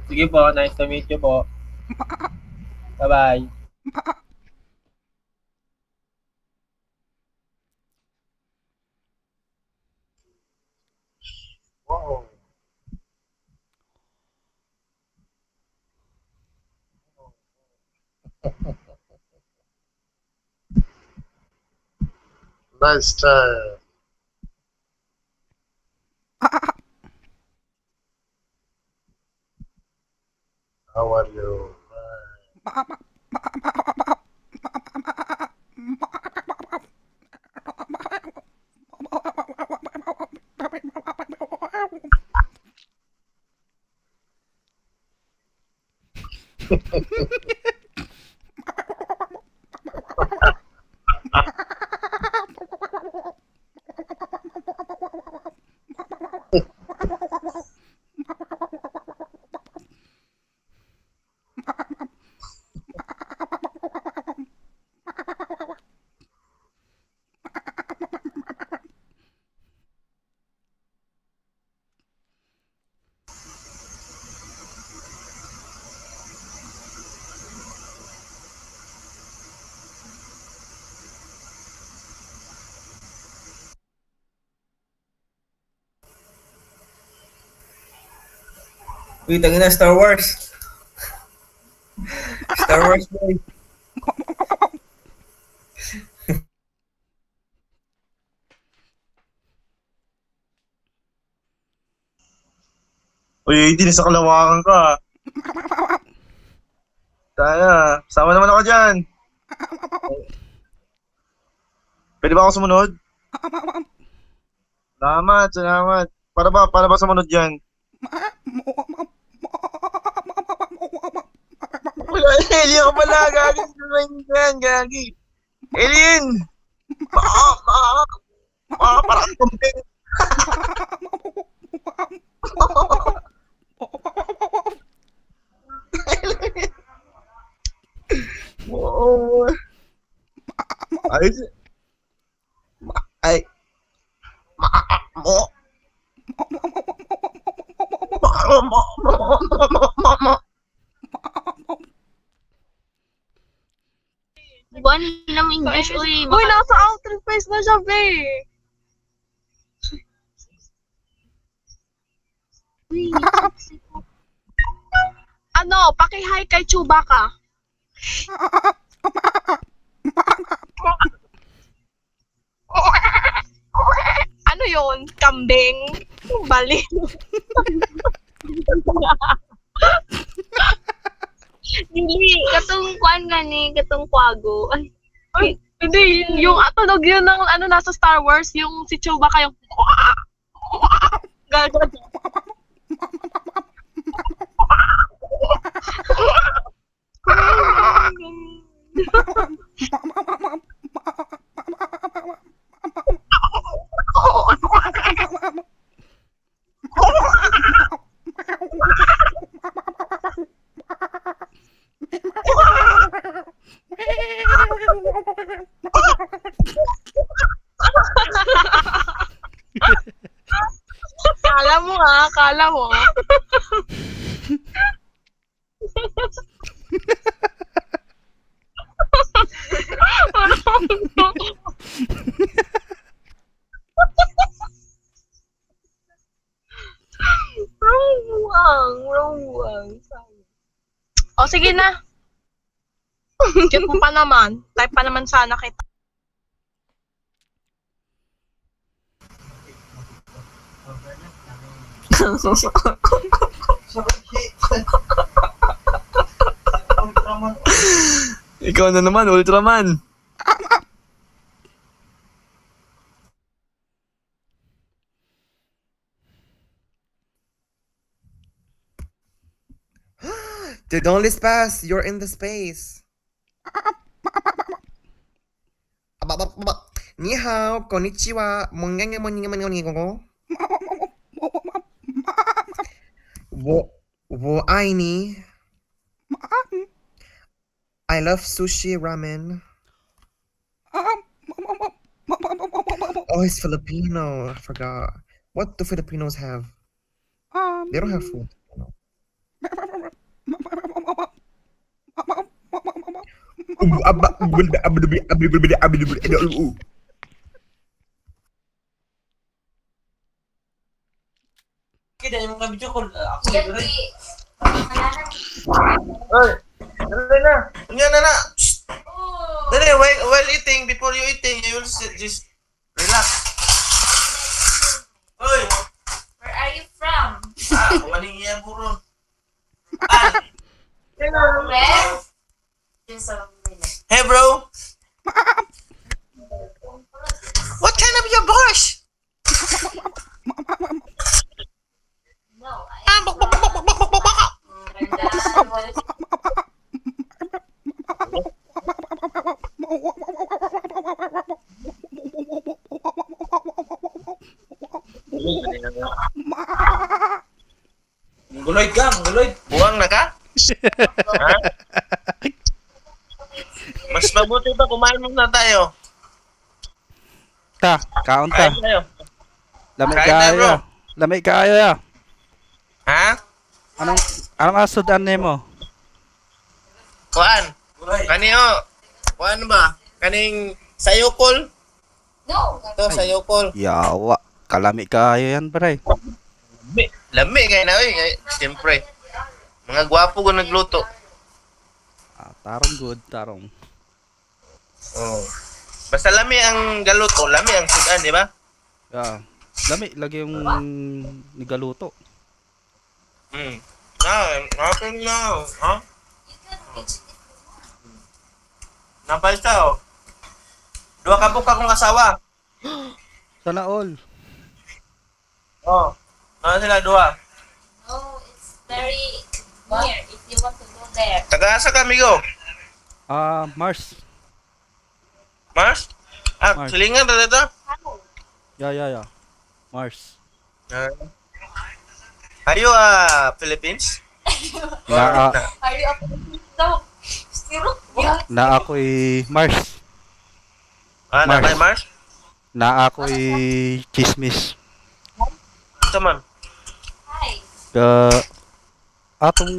Sige po, nice to meet you po. Bye-bye. Wow. Nice try. How are you? Uy, tangin na, Star Wars. Star Wars, boy. Uy, hindi sa kalawakan ka. Kaya, sama naman ako dyan. Pwede ba ako sumunod? Salamat, salamat. Para ba sumunod dyan? Wala, alien ka pala, gagi. Gagi. Alien! Parang tumping. Oo. Buwan ng English, uy. Uy, nasa outer space na siya, be. Uy, ano, paki-hi kay Chewbacca. Ano yun? Kambing? Bali. Hindi, katong kwan gani, katong kwago. Ay, hindi, yung tunog yun ng ano nasa Star Wars, yung si Chewbacca yung gagawin. Kala mo. Wrong. O, sige na. Cute mo pa naman. Type pa naman sana kita. Ikaw na naman, Ultraman. Dude, don't list pass. You're in the space. Ni hao, konnichiwa. Wo ai ni. I love sushi ramen. Oh, it's Filipino. I forgot. What do Filipinos have? They don't have food. Kaya yung mga video call, ako rin. Oy, dali na. Yan na. Dali, while eating, before you eating, you will just Hey, bro. What kind of your brush? Guloy ka, guloy. Buwang na ka? Ha? Mas mabuti ba kumain muna tayo? Kaon ta. Kain tayo. Lamig Kain na, kayo bro. ya. Lamig kayo ya. Ha? Anong asudan nimo? Kuan? Kaniyo? Kuan ba? Kaning sayokol? No. Ito, sayokol. Yawa, kalami kayo yan, pre. Lami kayo na, eh. Siyempre. Mga gwapo ko nagluto. Tarong good, tarong. Oh. Basta lami ang galuto, lami ang sudan, di ba? Yeah. Lami, lagi yung nigaluto. Nothing now. Huh? Napalta, oh. Dua ka buka kong asawa. Sana all. Oh. Ano sila, dua? No, it's very near if you want to go there. Taga-asa ka, amigo? Mars. Mars? Mars. Silingan na dito? Yeah. Mars. Are you Philippines? Na, Are you up to zero? na ako Mars. Na kay Mars? Na ako chismis. Ito man. Atong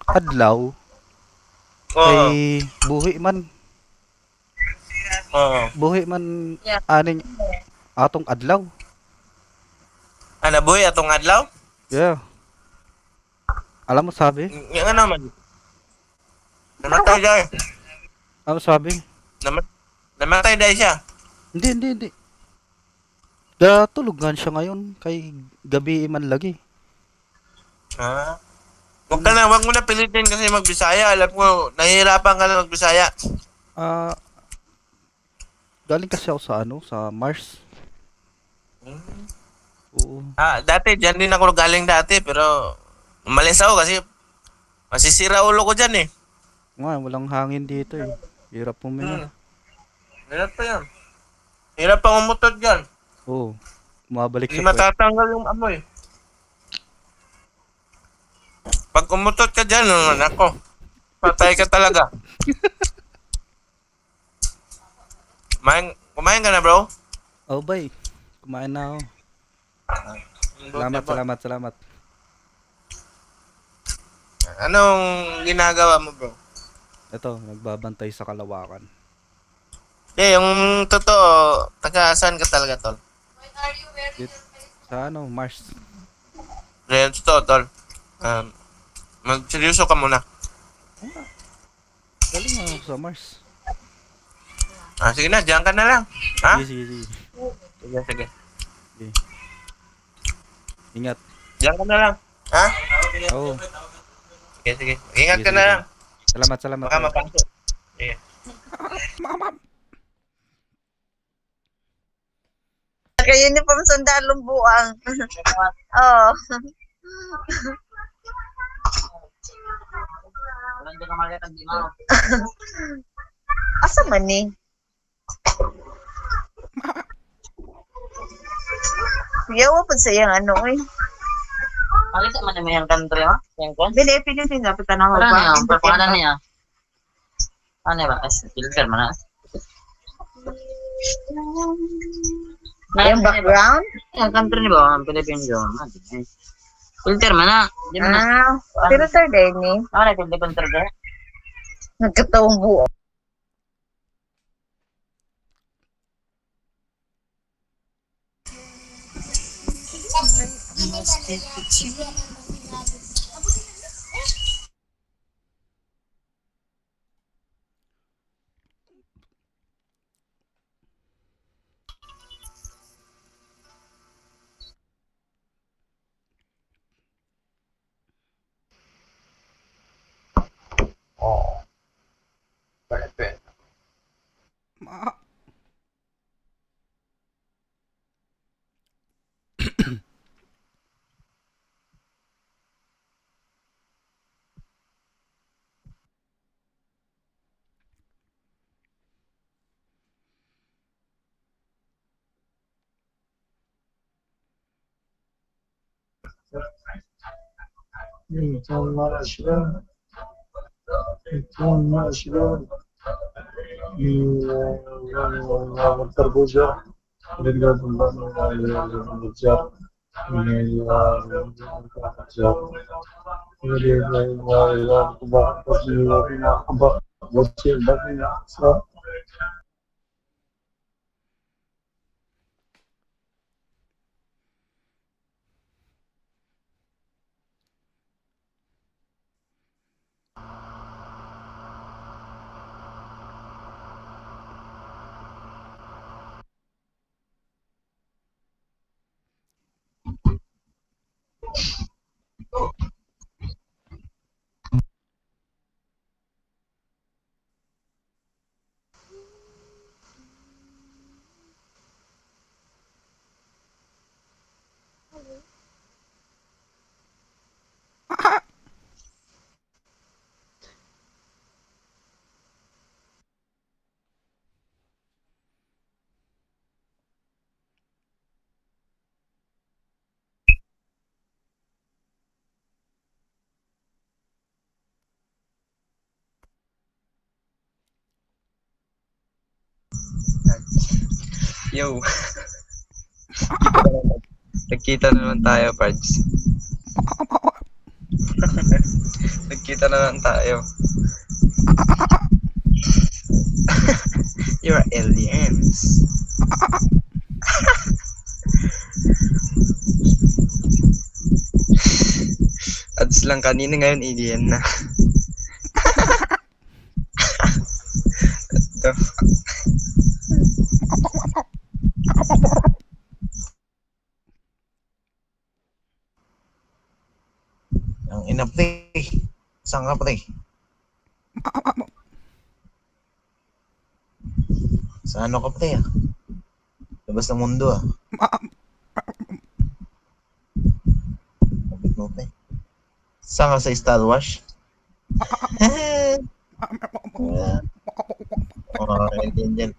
adlaw ay buhi man. Buhi man aning atong adlaw. Buhi atong adlaw? Yeah. Alam mo sabi? Yung ano man? Namatay dahil. Ano sabi? Namatay dahil siya? Hindi. Tulugan siya ngayon kay gabi man lagi. Wag mo na pilitin kasi magbisaya. Alam ko, nahihirapan ka na magbisaya. Galing kasi ako sa Mars. Oo. Dati, dyan din ako galing dati, pero umalis ako kasi masisira ulo ko dyan eh. Walang hangin dito eh. Hirap puminga. Hirap pa yan. Hirap pa umutot dyan. Oo. Mabalik Hindi sa matatanggal yung amoy. Pag umutot ka dyan, ako, patay ka talaga. Kumain ka na, bro? Oh, bay. Kumain na ako. Salamat. Anong ginagawa mo, bro? Ito, nagbabantay sa kalawakan. Yung totoo, taga-saan ka talaga, tol? Sa Mars. Totoo, tol. Magseryoso ka muna. Galing ako sa Mars. Sige na, diyan ka na lang. Ha? Sige. Sige. Ingat. Diyan ka na lang. Ha? Oo. Sige. Ingat ka na lang. Salamat. Baka mapasok. Sige. Naka-uniform sundalong buang. Oo. Asa man ni? Yawa po sa iyang ano eh. Alisa man naman yung country mo? Yung kon? Pinipinin din dapat na ako. Ano niya? Papanan niya? Ano ba? Filter man na. Yung background? Yung country niyo ba? Ang Philippines yun. Filter man na. Filter din ni. Filter din. Nagkatawang buo. International. International. Terbuja. Dengan belajar. Yo. Nagkita na naman tayo, Pards. Nagkita na naman tayo. You're aliens. Ads lang kanina, ngayon alien na. What the fuck? Ang ina, pre. Saan ka, pre? Sa ano ka, pre, ah? Labas ng mundo, ah. Kapit mo, pre. Saan ka sa Star Wars? Mga alien dyan.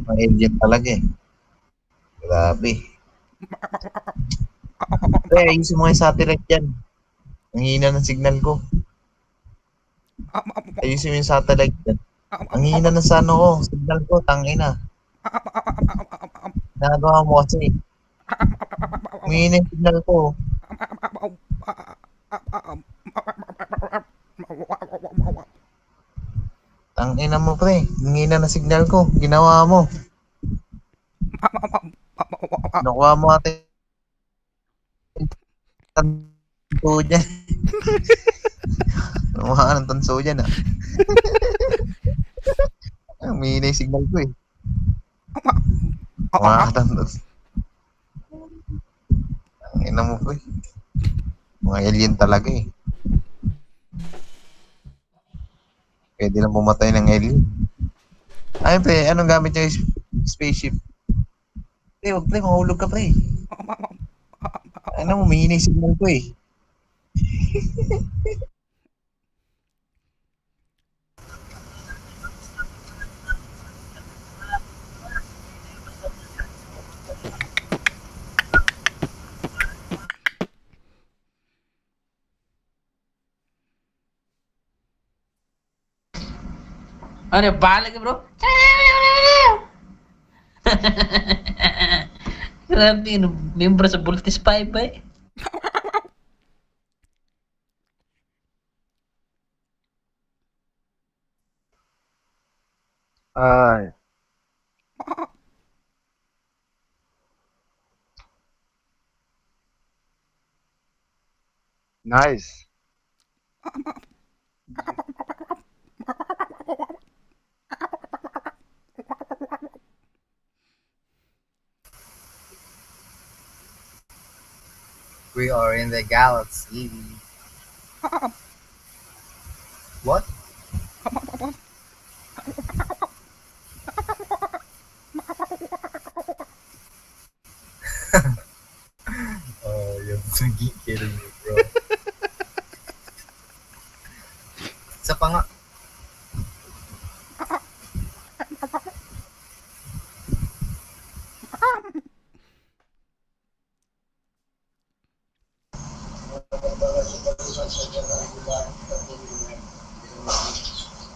Mga alien talaga, eh. Grabe. Pre, ayusin mo yung satellite dyan. Ang hina ng signal ko. Ayusin mo yung satellite dyan. Ang hina ng signal ko, tangina. Nagawa mo kasi. Ang hina yung signal ko. Tangina mo, pre. Ang hina ng signal ko. Ginawa mo. Nakuha mo ate. Tanso dyan. Nakuha ka ng tanso dyan, ah. May hina yung signal ko, eh. Nakuha ka tanso. Ang ina mo, pre. Mga alien talaga, eh. Pwede lang pumatay ng alien. Ay, pre, anong gamit yung spaceship? Pre, wag, pre, mahulog ka, pre. Ano mo, may hinay signal ko, eh. Ano, balik ka, bro? Grabe, membro sa Voltes 5, eh. Ay. Nice. We are in the galaxy. What? Oh, you're fucking kidding me, bro. Isa pa nga.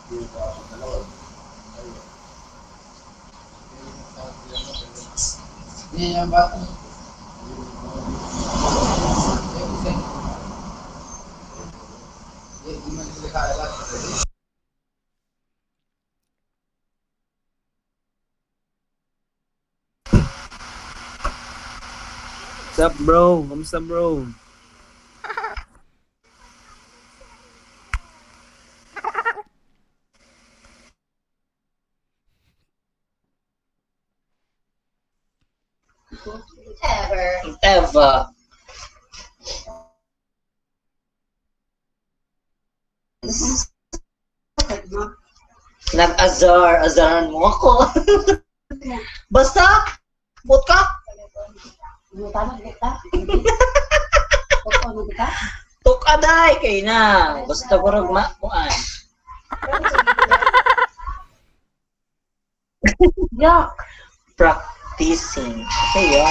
Yan ba? What's up, bro? Kamusta, bro? Ever. Nag-azaran mo ako. Basta, bot ka. Tukaday kay na. Basta kurag makuan. Yak. Practicing. Kaya.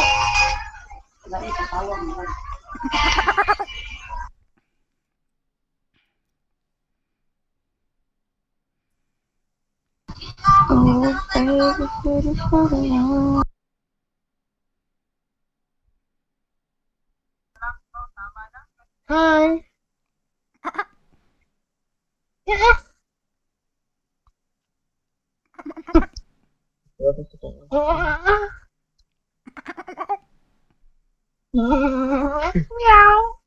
Hi. Yeah. Meow.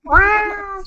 Wow.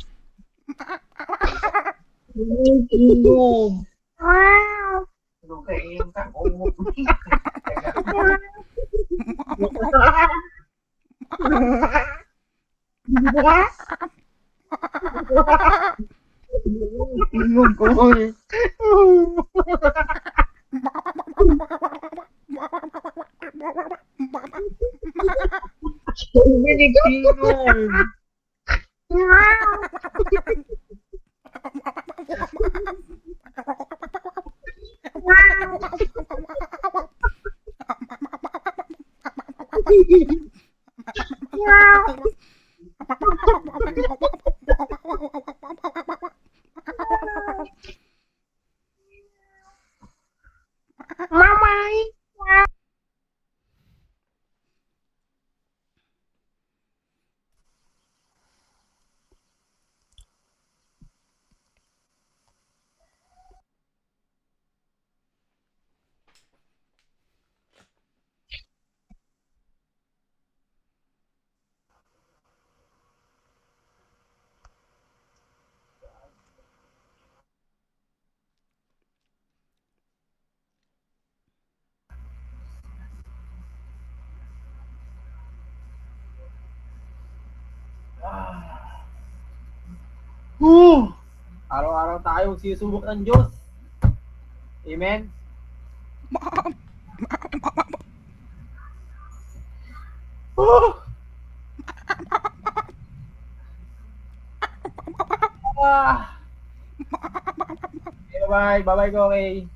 Araw-araw tayo magsusubok ng Diyos. Amen? Bye-bye. Bye-bye, Koki.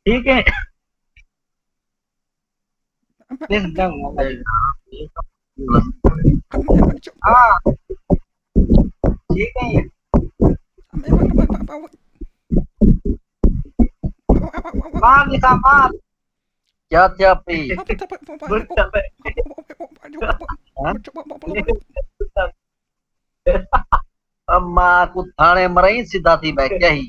ठीक है हाँ ठीक है Mami kamat. Japi. अम्मा को थाने मरई सीधा थी मैं क्या ही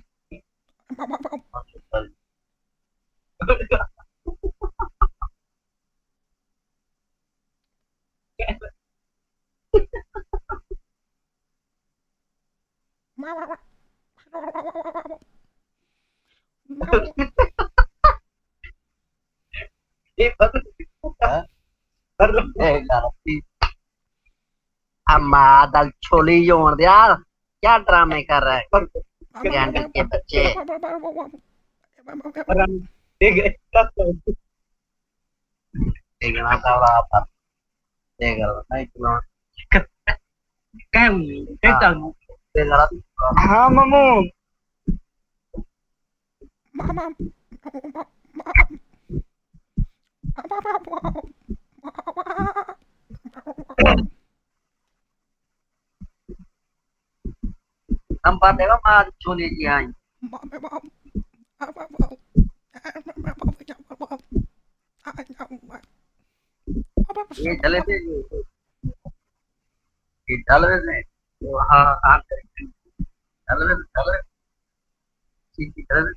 अम्मा दल छोली जोड़ दिया क्या ड्रामे कर रहा है कैंडल के बच्चे देखना था रहा देखना नहीं तो देखना हाँ मामू tempatnya mah culi dia ये चले थे ये चल रहे थे हाँ हाँ चल रहे ठीक चल रहे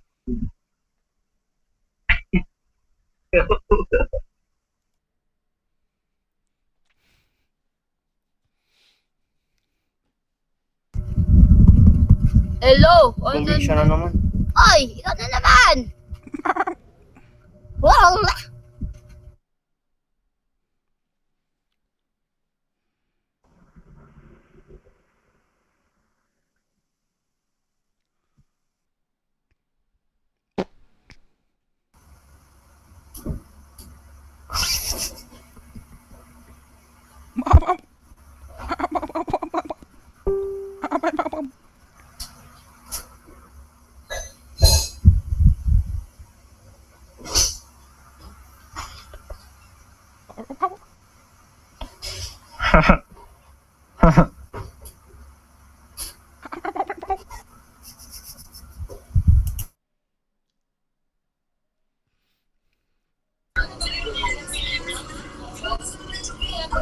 Hello! English na naman. Oy! Ikaw na naman! Wow!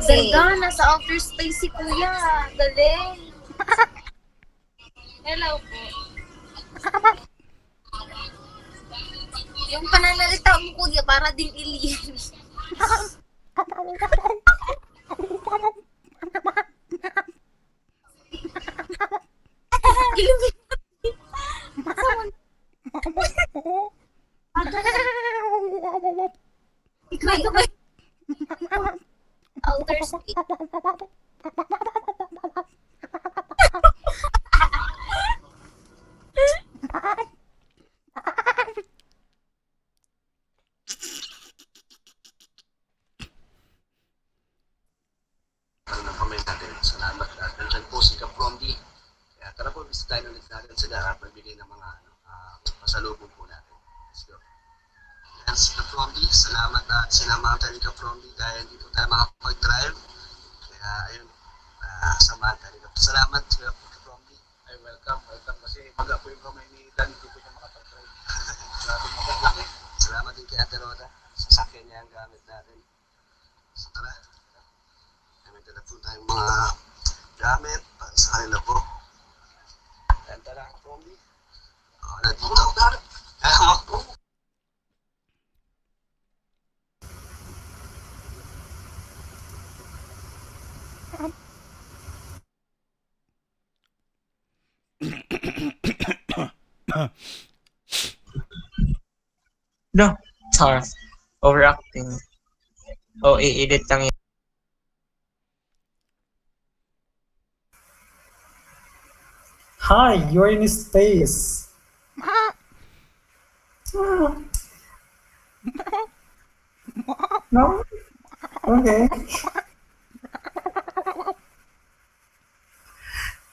Ganda, nasa outer space si Kuya. Galing. Hello po. Yung pananalita mo, Kuya, para ding alien. Outer space. Salamat at nandiyan po si Kapromdi. Kaya tara po, bisitahin ulit natin sila at magbigay ng mga pasalubong po natin. Let's go. Yan si Kapromdi, salamat at sinamahan ni Kapromdi dahil hindi po tayo makapag-drive. Kaya ayun, samahan tayo. Salamat si Kapromdi. Ay, welcome kasi maga po yung kamay ni Dan, hindi po siya makapag-drive. Salamat din kay Ate Roda. Sasakyan niya ang gamit natin. So tara. Dala po tayong mga gamit para sa kanila po. Ganda lang po kami. Nandito. No, Charles. Overacting. O, i-edit lang yun. Hi, you're in space. No? Okay.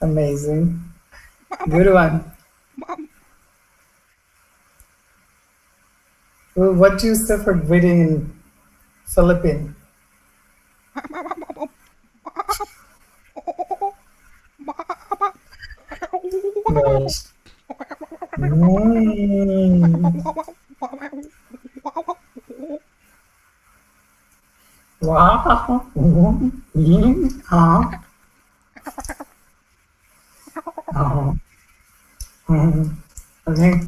Amazing. Good one. Well, what do you say for greeting in Philippines? Yes. Wow. Oh. Okay.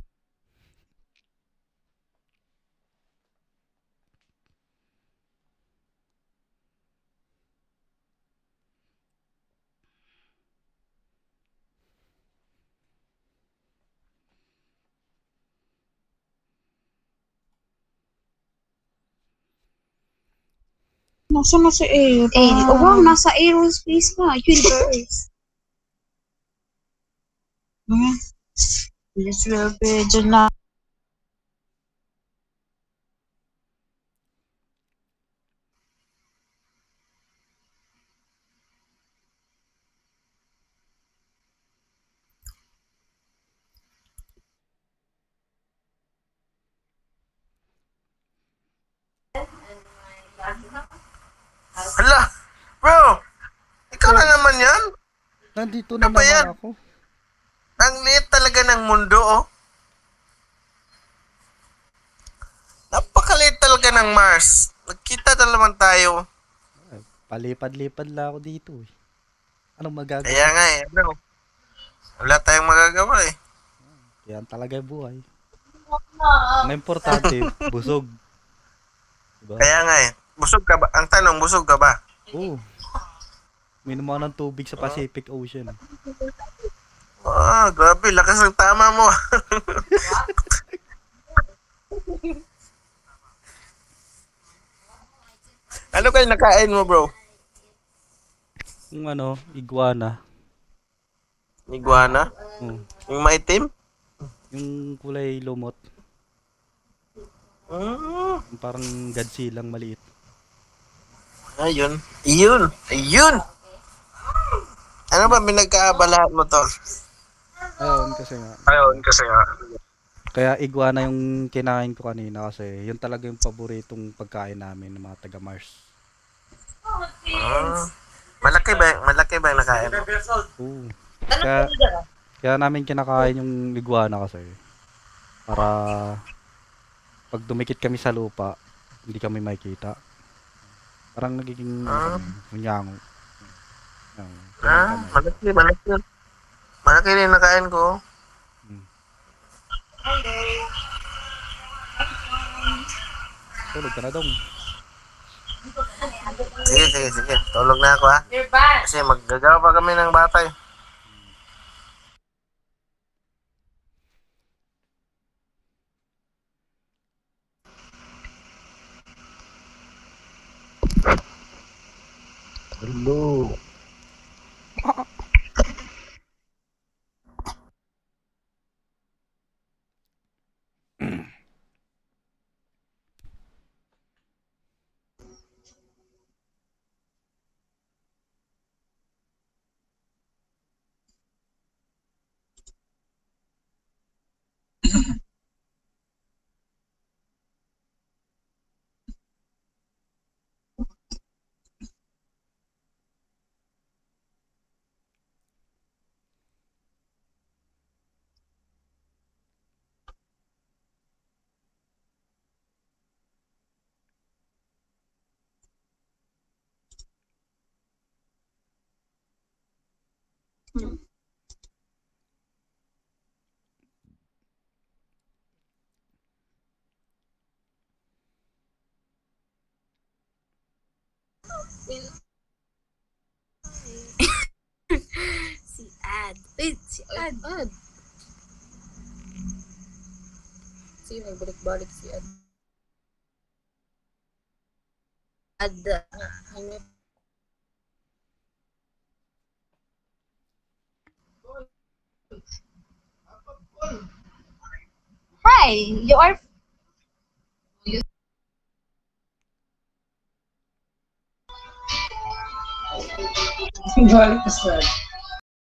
Nasa air? Oh, wow, nasa aerospace ka. Universe. Yes, dyan na. Hala! Bro! Ikaw na naman yan? Nandito na Ano ba naman yan? ako. Ang liit talaga ng mundo, oh. Napakaliit talaga ng Mars. Nagkita na naman tayo. Palipad-lipad lang ako dito eh. Anong magagawa? Kaya nga eh, ano? Wala tayong magagawa eh. Yan talaga yung buhay. Ang importante, busog. Diba? Kaya nga eh. Busog ka ba? Ang tanong, busog ka ba? Oo. Minom ako ng tubig sa Pacific Ocean. Ah, grabe. Lakas ng tama mo. Ano kayo nakain mo, bro? Yung ano, iguana. Iguana? Yung maitim? Yung kulay lumot. Yung parang Godzilla lang maliit. Ayun. Ayun! Ano ba pinagkaabalahan mo, tol? Ayun kasi nga. Kaya iguana yung kinain ko kanina kasi yun talaga yung paboritong pagkain namin ng mga taga Mars. Malaki ba yung nakain mo? Oo. Kaya namin kinakain yung iguana kasi para pag dumikit kami sa lupa, hindi kami makikita. Parang nagiging munyango. Malaki. Malaki rin nakain ko. Tulog ka na dong. Sige. Tulog na ako ha. Kasi maggagawa pa kami ng batay. Hello. Si Ad. Wait, si Ad. Sige, nagbalik-balik si Ad. Hi, you are... Balik ka sa